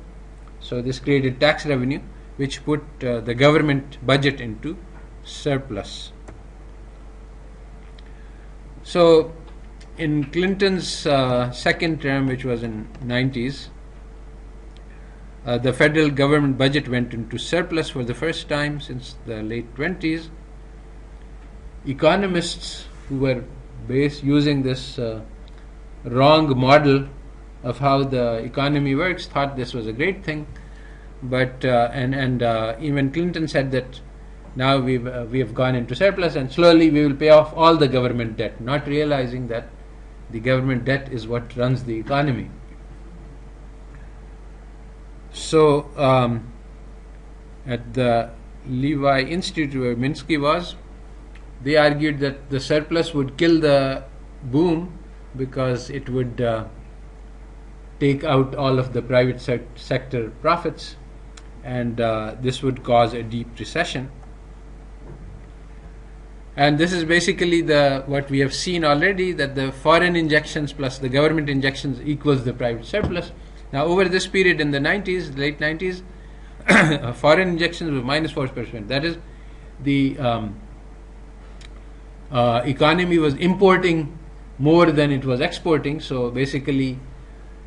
So this created tax revenue, which put the government budget into surplus. So in Clinton's second term, which was in 90s, the federal government budget went into surplus for the first time since the late 20s. Economists who were using this wrong model of how the economy works thought this was a great thing, but even Clinton said that now we have gone into surplus and slowly we will pay off all the government debt, not realizing that the government debt is what runs the economy. So at the Levi Institute, where Minsky was, they argued that the surplus would kill the boom because it would take out all of the private sector profits, and this would cause a deep recession. And this is basically what we have seen already, that the foreign injections plus the government injections equals the private surplus. Now, over this period in the 90s, late 90s, foreign injections were minus 4%. That is, the economy was importing more than it was exporting. So basically,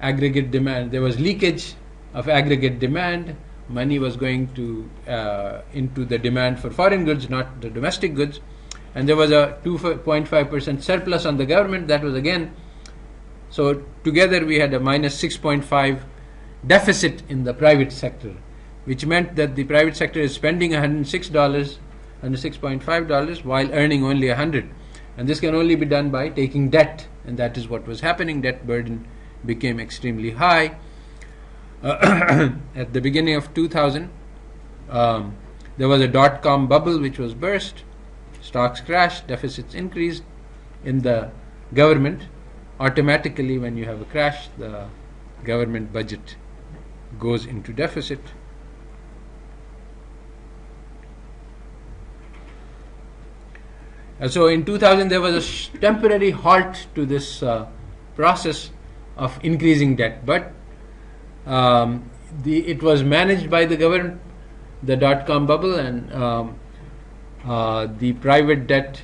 aggregate demand, there was leakage of aggregate demand. Money was going to into the demand for foreign goods, not the domestic goods. And there was a 2.5% surplus on the government. That was again, so together we had a minus 6.5 deficit in the private sector, which meant that the private sector is spending $106.5 while earning only $100. And this can only be done by taking debt, and that is what was happening. Debt burden became extremely high. At the beginning of 2000, there was a dot-com bubble which was burst. Stocks crashed, deficits increased in the government. Automatically, when you have a crash, the government budget goes into deficit. So in 2000, there was a temporary halt to this process of increasing debt, but it was managed by the government, the dot-com bubble, and the private debt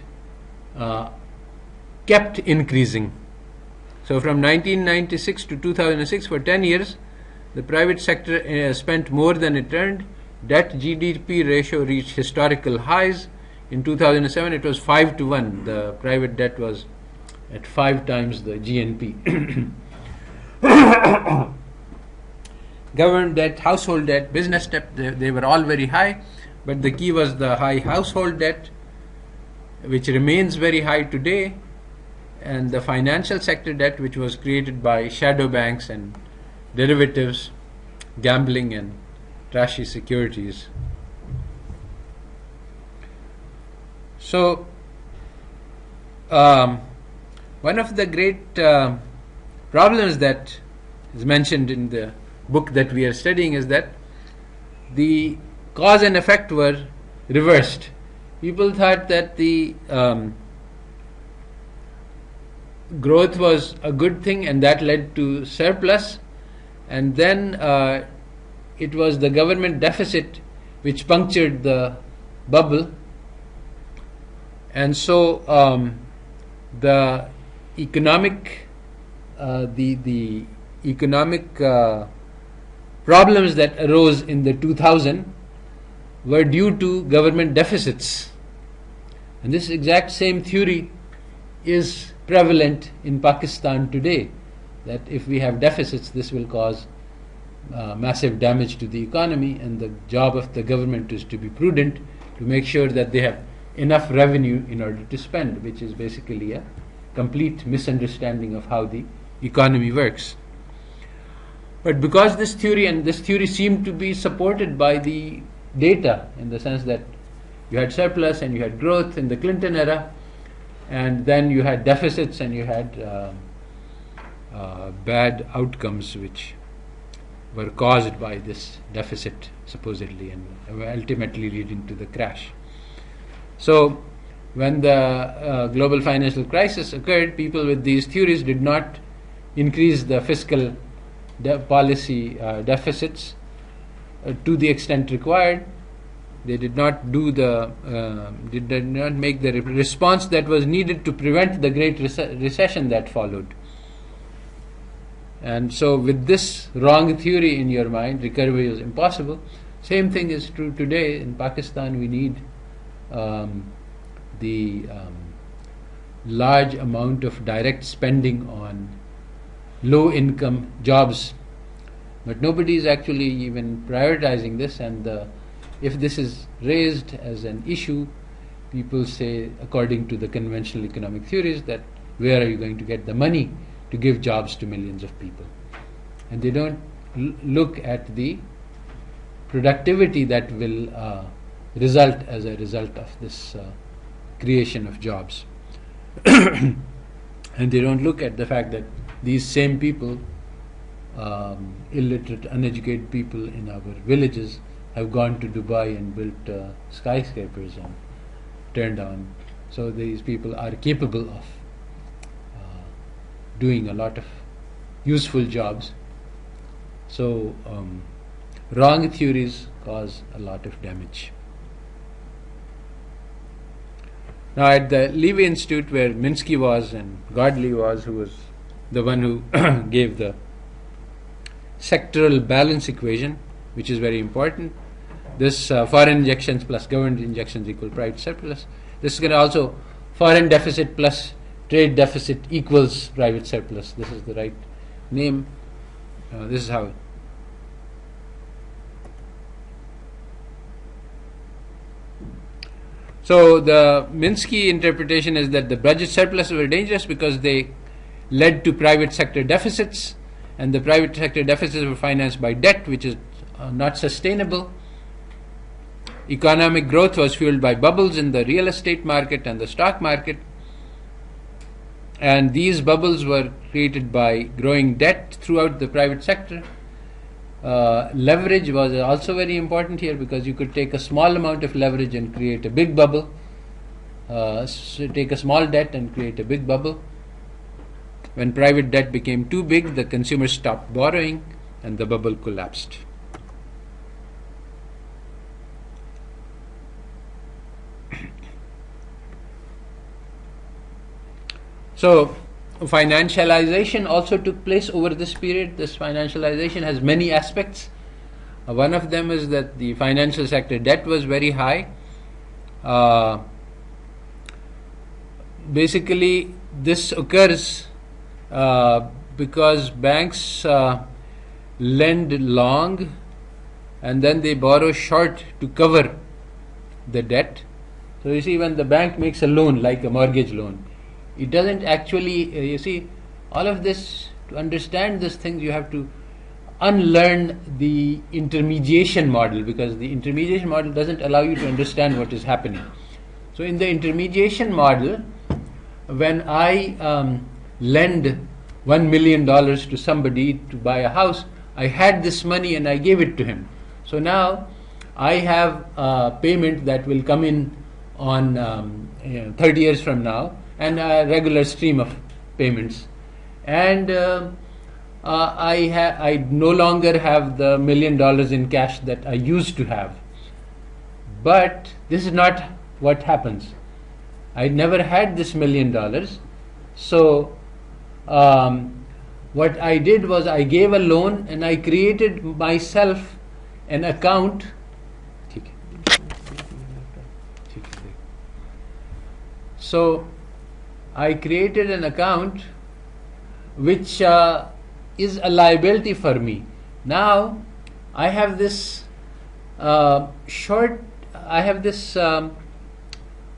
kept increasing. So from 1996 to 2006, for 10 years, the private sector spent more than it earned. Debt-GDP ratio reached historical highs. In 2007, it was 5-1. The private debt was at 5 times the GNP. Government debt, household debt, business debt, they were all very high. But the key was the high household debt, which remains very high today, and the financial sector debt, which was created by shadow banks and derivatives, gambling, and trashy securities. So, one of the great problems that is mentioned in the book that we are studying is that the cause and effect were reversed. People thought that the growth was a good thing, and that led to surplus, and then it was the government deficit which punctured the bubble. And so the economic problems that arose in the 2000 were due to government deficits. And this exact same theory is prevalent in Pakistan today, that if we have deficits, this will cause massive damage to the economy, and the job of the government is to be prudent, to make sure that they have enough revenue in order to spend, which is basically a complete misunderstanding of how the economy works. But because this theory seemed to be supported by the data, in the sense that you had surplus and you had growth in the Clinton era, and then you had deficits and you had bad outcomes which were caused by this deficit, supposedly, and were ultimately leading to the crash. So when the global financial crisis occurred, people with these theories did not increase the fiscal policy deficits to the extent required. They did not do did not make the response that was needed to prevent the great recession that followed. And so with this wrong theory in your mind, recovery is impossible. Same thing is true today. In Pakistan, we need the large amount of direct spending on low-income jobs. But nobody is actually even prioritizing this, and if this is raised as an issue, people say, according to the conventional economic theories, that where are you going to get the money to give jobs to millions of people? And they don't look at the productivity that will result as a result of this creation of jobs. And they don't look at the fact that these same people, illiterate, uneducated people in our villages, have gone to Dubai and built skyscrapers and turned on. So these people are capable of doing a lot of useful jobs. So wrong theories cause a lot of damage. Now at the Levy Institute, where Minsky was and Godley was, who was the one who gave the sectoral balance equation, which is very important, this foreign injections plus government injections equal private surplus. This is going to also foreign deficit plus trade deficit equals private surplus. This is the right name. This is how. So the Minsky interpretation is that the budget surpluses were dangerous because they led to private sector deficits, and the private sector deficits were financed by debt, which is not sustainable. Economic growth was fueled by bubbles in the real estate market and the stock market, and these bubbles were created by growing debt throughout the private sector. Leverage was also very important here, because you could take a small amount of leverage and create a big bubble. So take a small debt and create a big bubble. When private debt became too big, the consumers stopped borrowing and the bubble collapsed. So financialization also took place over this period. This financialization has many aspects. One of them is that the financial sector debt was very high. Basically, this occurs because banks lend long and then they borrow short to cover the debt. So you see, when the bank makes a loan, like a mortgage loan, it doesn't actually, you see, all of this, to understand this thing, you have to unlearn the intermediation model, because the intermediation model doesn't allow you to understand what is happening. So in the intermediation model, when I lend $1 million to somebody to buy a house, I had this money and I gave it to him. So now I have a payment that will come in on 30 years from now, and a regular stream of payments, and I no longer have the $1 million in cash that I used to have. But this is not what happens. I never had this $1 million. So what I did was I gave a loan and I created myself an account. So I created an account which is a liability for me, Now I have this I have this $1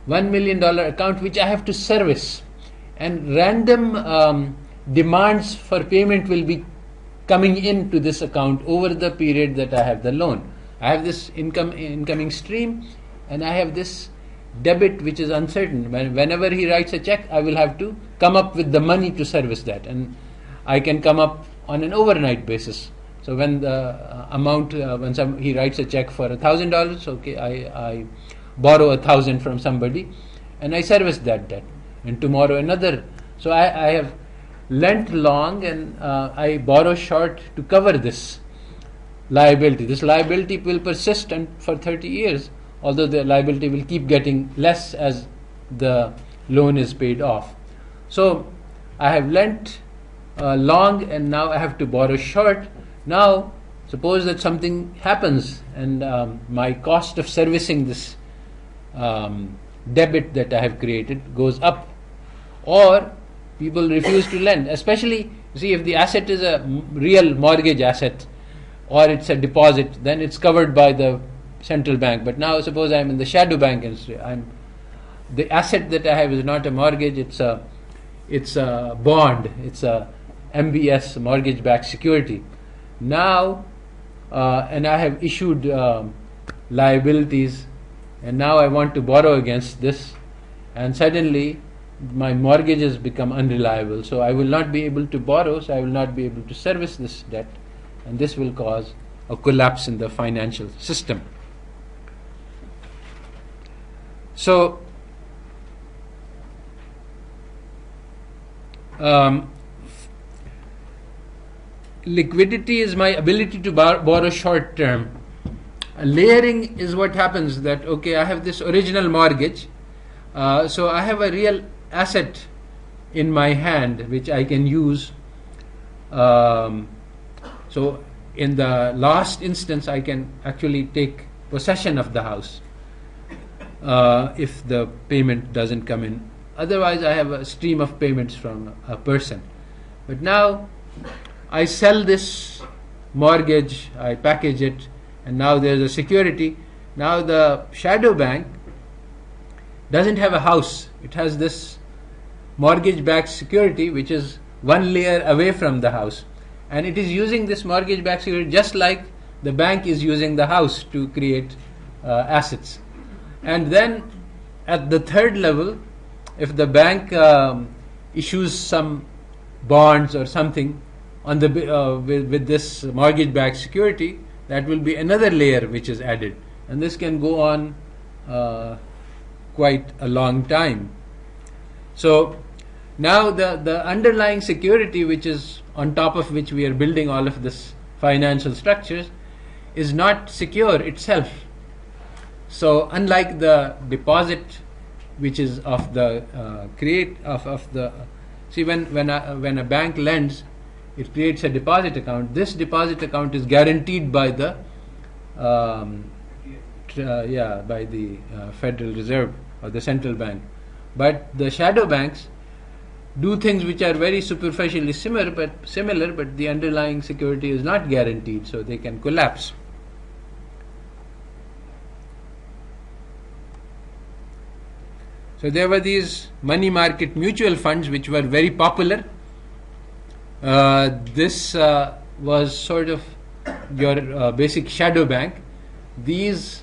million account which I have to service, and random demands for payment will be coming into this account over the period that I have the loan. I have this incoming stream, and I have this debit which is uncertain. Whenever he writes a check, I will have to come up with the money to service that, and I can come up on an overnight basis. So when the amount, he writes a check for $1,000, okay, I borrow 1,000 from somebody, and I service that debt. And tomorrow another. So I have lent long, and I borrow short to cover this liability. This liability will persist for 30 years, although the liability will keep getting less as the loan is paid off. So I have lent long, and now I have to borrow short. Now suppose that something happens, and my cost of servicing this debit that I have created goes up, or people refuse to lend. Especially, see, if the asset is a real mortgage asset or it's a deposit, then it's covered by the central bank. But now suppose I'm in the shadow bank and the asset that I have is not a mortgage, it's a bond, it's a MBS, mortgage-backed security. Now, and I have issued liabilities, and now I want to borrow against this, and suddenly my mortgages become unreliable, so I will not be able to borrow, so I will not be able to service this debt, and this will cause a collapse in the financial system. So liquidity is my ability to borrow short term. Layering is what happens, that okay, I have this original mortgage, so I have a real asset in my hand which I can use. So in the last instance, I can actually take possession of the house if the payment doesn't come in. Otherwise, I have a stream of payments from a person. But now I sell this mortgage, I package it, and now there's a security. Now the shadow bank doesn't have a house. It has this mortgage-backed security which is one layer away from the house. And it is using this mortgage-backed security just like the bank is using the house to create assets. And then at the third level, if the bank issues some bonds or something on the with this mortgage-backed security, that will be another layer which is added, and this can go on quite a long time. So now the underlying security, which is on top of which we are building all of this financial structures, is not secure itself. So unlike the deposit, which is of the when a bank lends, it creates a deposit account. This deposit account is guaranteed by the Federal Reserve or the central bank. But the shadow banks do things which are very superficially similar, but the underlying security is not guaranteed, so they can collapse. So there were these money market mutual funds which were very popular. This was sort of your basic shadow bank. These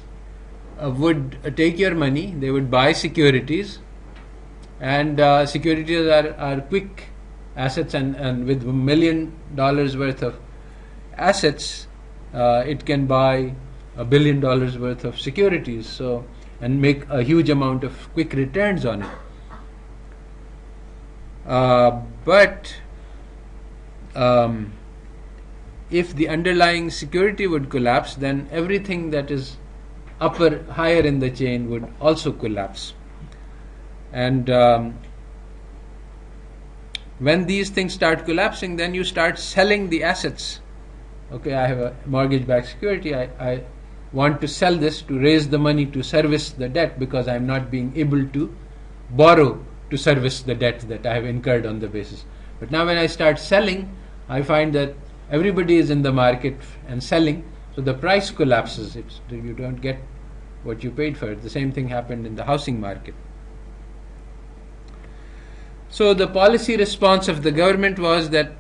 would take your money, they would buy securities, and securities are quick assets, and with $1 million worth of assets, it can buy $1 billion worth of securities, so, and make a huge amount of quick returns on it. But if the underlying security would collapse, then everything that is higher in the chain would also collapse. And when these things start collapsing, then you start selling the assets. Okay, I have a mortgage-backed security. I want to sell this to raise the money to service the debt, because I am not being able to borrow to service the debt that I have incurred on the basis. But now when I start selling, I find that everybody is in the market and selling, so the price collapses. You don't get what you paid for it. The same thing happened in the housing market. So the policy response of the government was that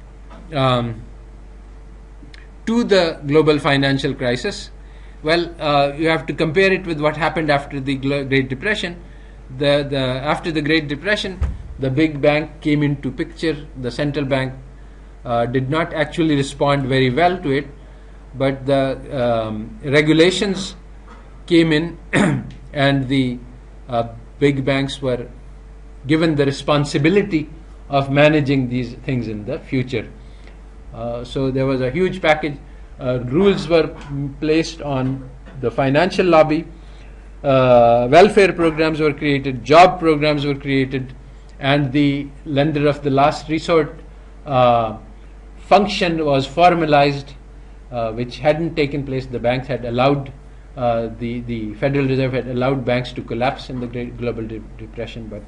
to the global financial crisis, you have to compare it with what happened after the Great Depression. After the Great Depression, the big bank came into picture. The central bank did not actually respond very well to it, but the regulations came in and the big banks were given the responsibility of managing these things in the future. So there was a huge package. Rules were placed on the financial lobby. Welfare programs were created, job programs were created, and the lender of the last resort function was formalized, which hadn't taken place. The banks had allowed, the Federal Reserve had allowed banks to collapse in the Great Global Depression, but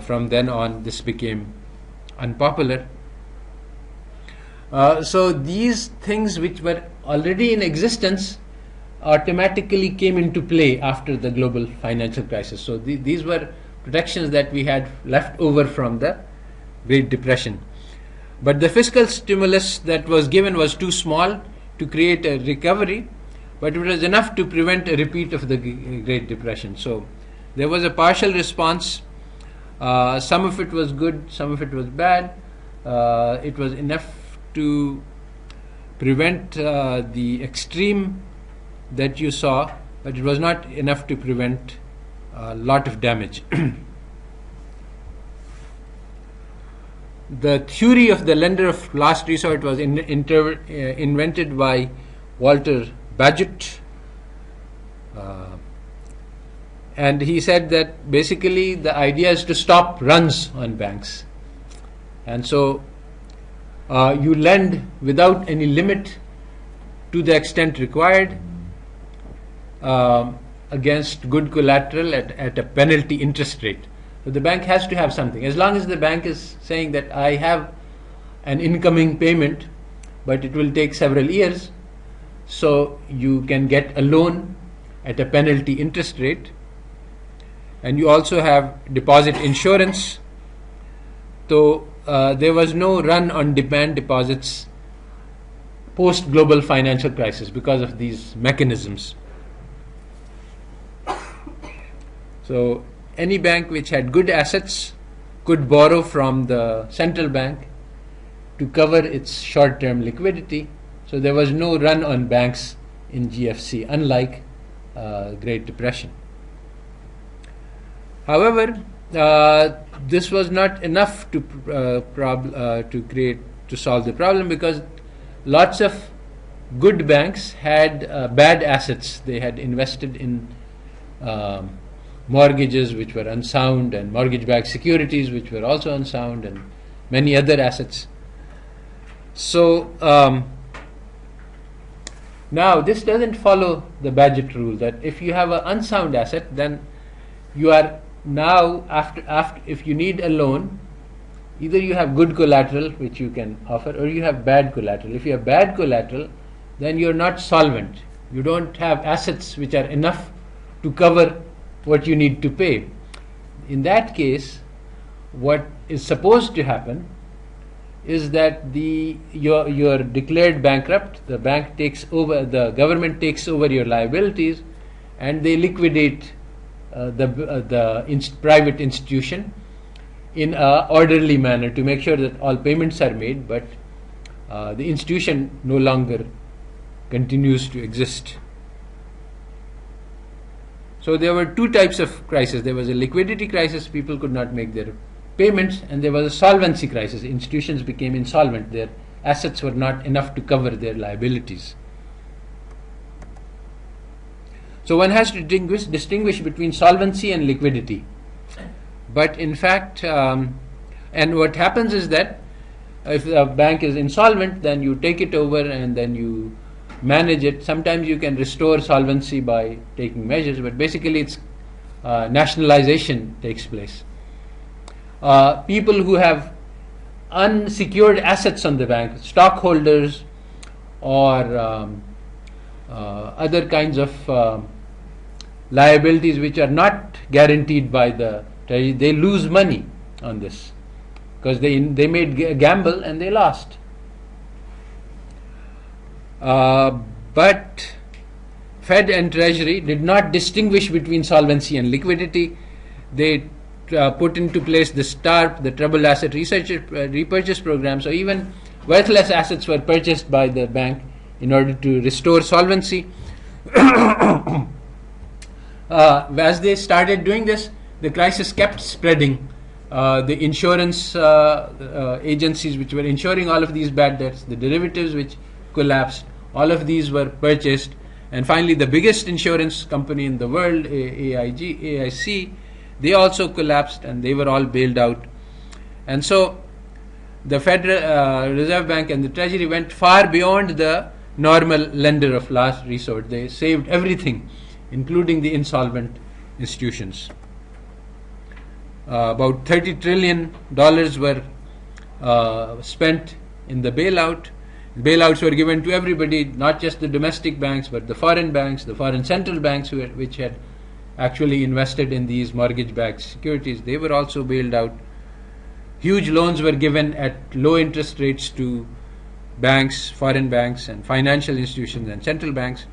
from then on this became unpopular. So these things which were already in existence automatically came into play after the global financial crisis. So these were protections that we had left over from the Great Depression. But the fiscal stimulus that was given was too small to create a recovery, but it was enough to prevent a repeat of the Great Depression. So there was a partial response. Some of it was good, some of it was bad. It was enough to prevent the extreme that you saw, but it was not enough to prevent a lot of damage. The theory of the lender of last resort was invented by Walter Bagehot, and he said that basically the idea is to stop runs on banks, and so you lend without any limit to the extent required against good collateral at a penalty interest rate. So the bank has to have something. As long as the bank is saying that I have an incoming payment, but it will take several years, so you can get a loan at a penalty interest rate. And you also have deposit insurance. So there was no run on demand deposits post global financial crisis because of these mechanisms. So any bank which had good assets could borrow from the central bank to cover its short-term liquidity. So there was no run on banks in GFC, unlike Great Depression. However, this was not enough to solve the problem, because lots of good banks had bad assets. They had invested in mortgages which were unsound, and mortgage-backed securities which were also unsound, and many other assets. So now this doesn't follow the Bagehot rule that if you have an unsound asset, then you are now after if you need a loan, either you have good collateral which you can offer, or you have bad collateral. If you have bad collateral, then you're not solvent. You don't have assets which are enough to cover what you need to pay. In that case, what is supposed to happen is that you're declared bankrupt, the government takes over your liabilities, and they liquidate the private institution in an orderly manner to make sure that all payments are made, but the institution no longer continues to exist. So there were two types of crisis. There was a liquidity crisis, people could not make their payments, and there was a solvency crisis. Institutions became insolvent, their assets were not enough to cover their liabilities. So one has to distinguish between solvency and liquidity. But in fact, and what happens is that if a bank is insolvent, then you take it over and then you manage it. Sometimes you can restore solvency by taking measures, but basically it's nationalization takes place. People who have unsecured assets on the bank, stockholders or other kinds of liabilities which are not guaranteed by the treasury, they lose money on this because they made a gamble and they lost. But Fed and Treasury did not distinguish between solvency and liquidity. They put into place the STARP, the Troubled Asset Repurchase Program. So even worthless assets were purchased by the bank in order to restore solvency. As they started doing this, the crisis kept spreading. The insurance agencies which were insuring all of these bad debts, the derivatives which collapsed, all of these were purchased. And finally, the biggest insurance company in the world, AIC, they also collapsed and they were all bailed out. And so the Federal Reserve Bank and the Treasury went far beyond the normal lender of last resort. They saved everything, including the insolvent institutions. About $30 trillion were spent in the bailout. Bailouts were given to everybody, not just the domestic banks, but the foreign central banks which had actually invested in these mortgage-backed securities. They were also bailed out. Huge loans were given at low interest rates to banks, foreign banks, and financial institutions and central banks.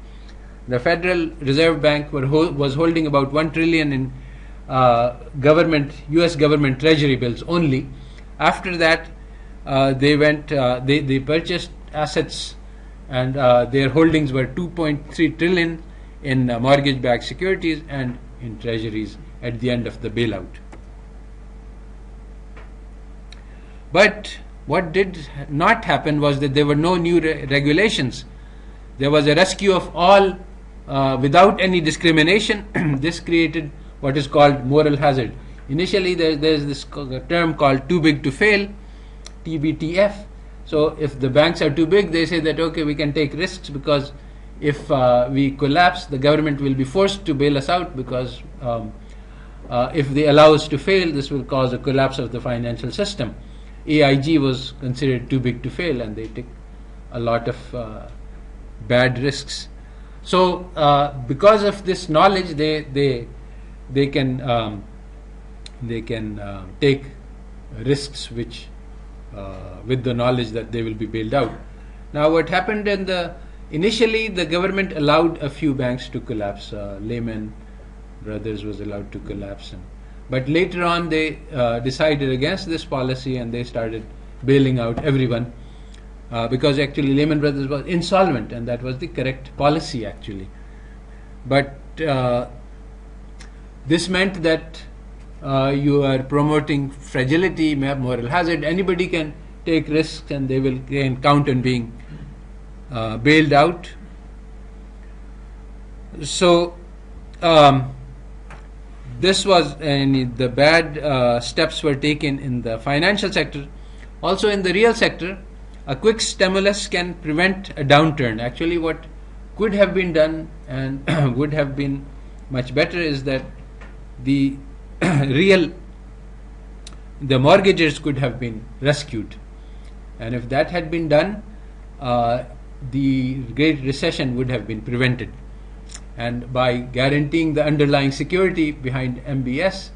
The Federal Reserve Bank was holding about $1 trillion in U.S. government treasury bills only. After that, they purchased assets, and their holdings were $2.3 trillion in mortgage-backed securities and in treasuries at the end of the bailout. But what did not happen was that there were no new regulations. There was a rescue of all without any discrimination. This created what is called moral hazard. Initially, there's this term called too big to fail, TBTF. So if the banks are too big, they say that, okay, we can take risks because if we collapse, the government will be forced to bail us out because if they allow us to fail, this will cause a collapse of the financial system. AIG was considered too big to fail, and they took a lot of bad risks. So because of this knowledge, they can take risks which with the knowledge that they will be bailed out. Now, what happened initially, the government allowed a few banks to collapse. Lehman Brothers was allowed to collapse, but later on they decided against this policy and they started bailing out everyone because actually Lehman Brothers was insolvent and that was the correct policy actually. But this meant that you are promoting fragility, moral hazard. Anybody can take risks and they can count on being bailed out. So this was the bad steps were taken in the financial sector. Also in the real sector, a quick stimulus can prevent a downturn. Actually, what could have been done and would have been much better is that the mortgagers could have been rescued, and if that had been done, the Great Recession would have been prevented. And by guaranteeing the underlying security behind MBS,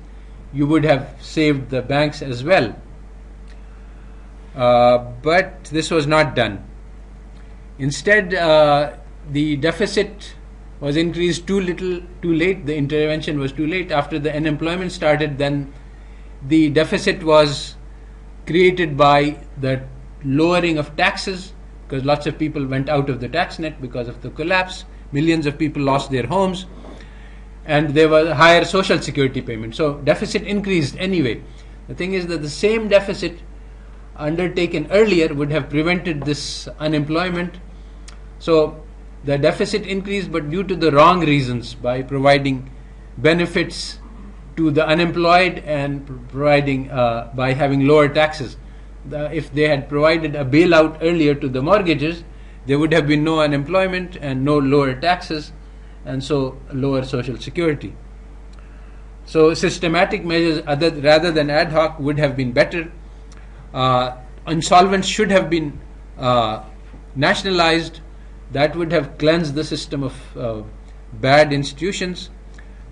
you would have saved the banks as well. But this was not done. Instead, the deficit was increased too late. The intervention was too late. After the unemployment started, then the deficit was created by the lowering of taxes, because lots of people went out of the tax net because of the collapse. Millions of people lost their homes, and there were higher social security payments. So deficit increased anyway. The thing is that the same deficit undertaken earlier would have prevented this unemployment. So the deficit increased, but due to the wrong reasons, by providing benefits to the unemployed and providing by having lower taxes. If they had provided a bailout earlier to the mortgagers, there would have been no unemployment and no lower taxes, and so lower social security. So systematic measures rather than ad hoc would have been better. insolvents should have been nationalized. That would have cleansed the system of bad institutions,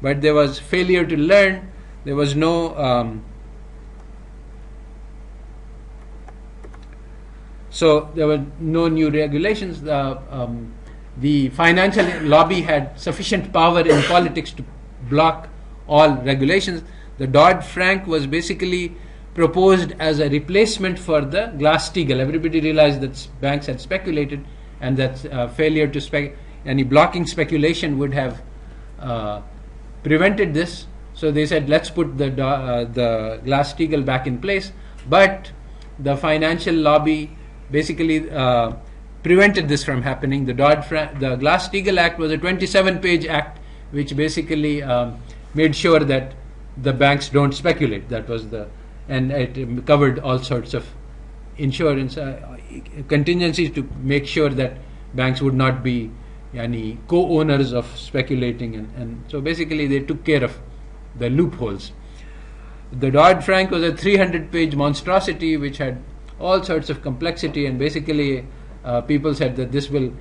but there was failure to learn. There was no so there were no new regulations. The financial lobby had sufficient power in politics to block all regulations. The Dodd-Frank was basically proposed as a replacement for the Glass-Steagall. Everybody realized that banks had speculated, and that failure to any blocking speculation would have prevented this. So they said, let's put the Glass-Steagall back in place. But the financial lobby basically prevented this from happening. The Glass-Steagall Act was a 27-page act which basically made sure that the banks don't speculate. That was and it covered all sorts of insurance contingencies to make sure that banks would not be any co-owners of speculating, and so basically they took care of the loopholes. The Dodd-Frank was a 300-page monstrosity which had all sorts of complexity, and basically people said that this will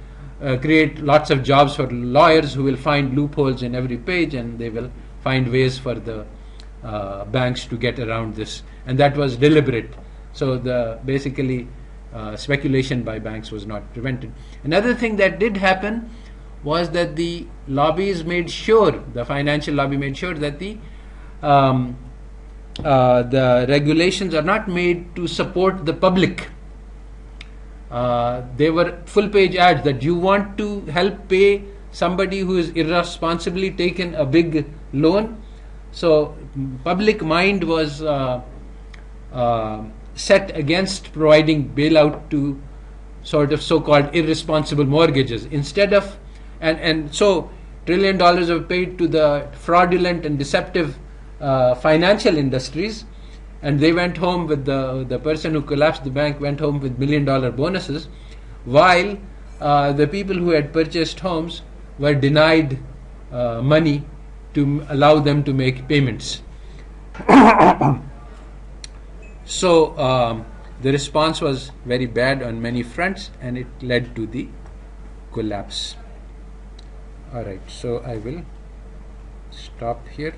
create lots of jobs for lawyers who will find loopholes in every page, and they will find ways for the banks to get around this, and that was deliberate. So basically speculation by banks was not prevented. Another thing that did happen was that the lobbies made sure, the financial lobby made sure that the regulations are not made to support the public. They were full-page ads that you want to help pay somebody who is irresponsibly taken a big loan. So public mind was set against providing bailout to sort of so-called irresponsible mortgages. Instead of, and so $1 trillion were paid to the fraudulent and deceptive financial industries, and they went home with the person who collapsed the bank went home with $1 million bonuses, while the people who had purchased homes were denied money to allow them to make payments. So the response was very bad on many fronts, and it led to the collapse. All right, so I will stop here.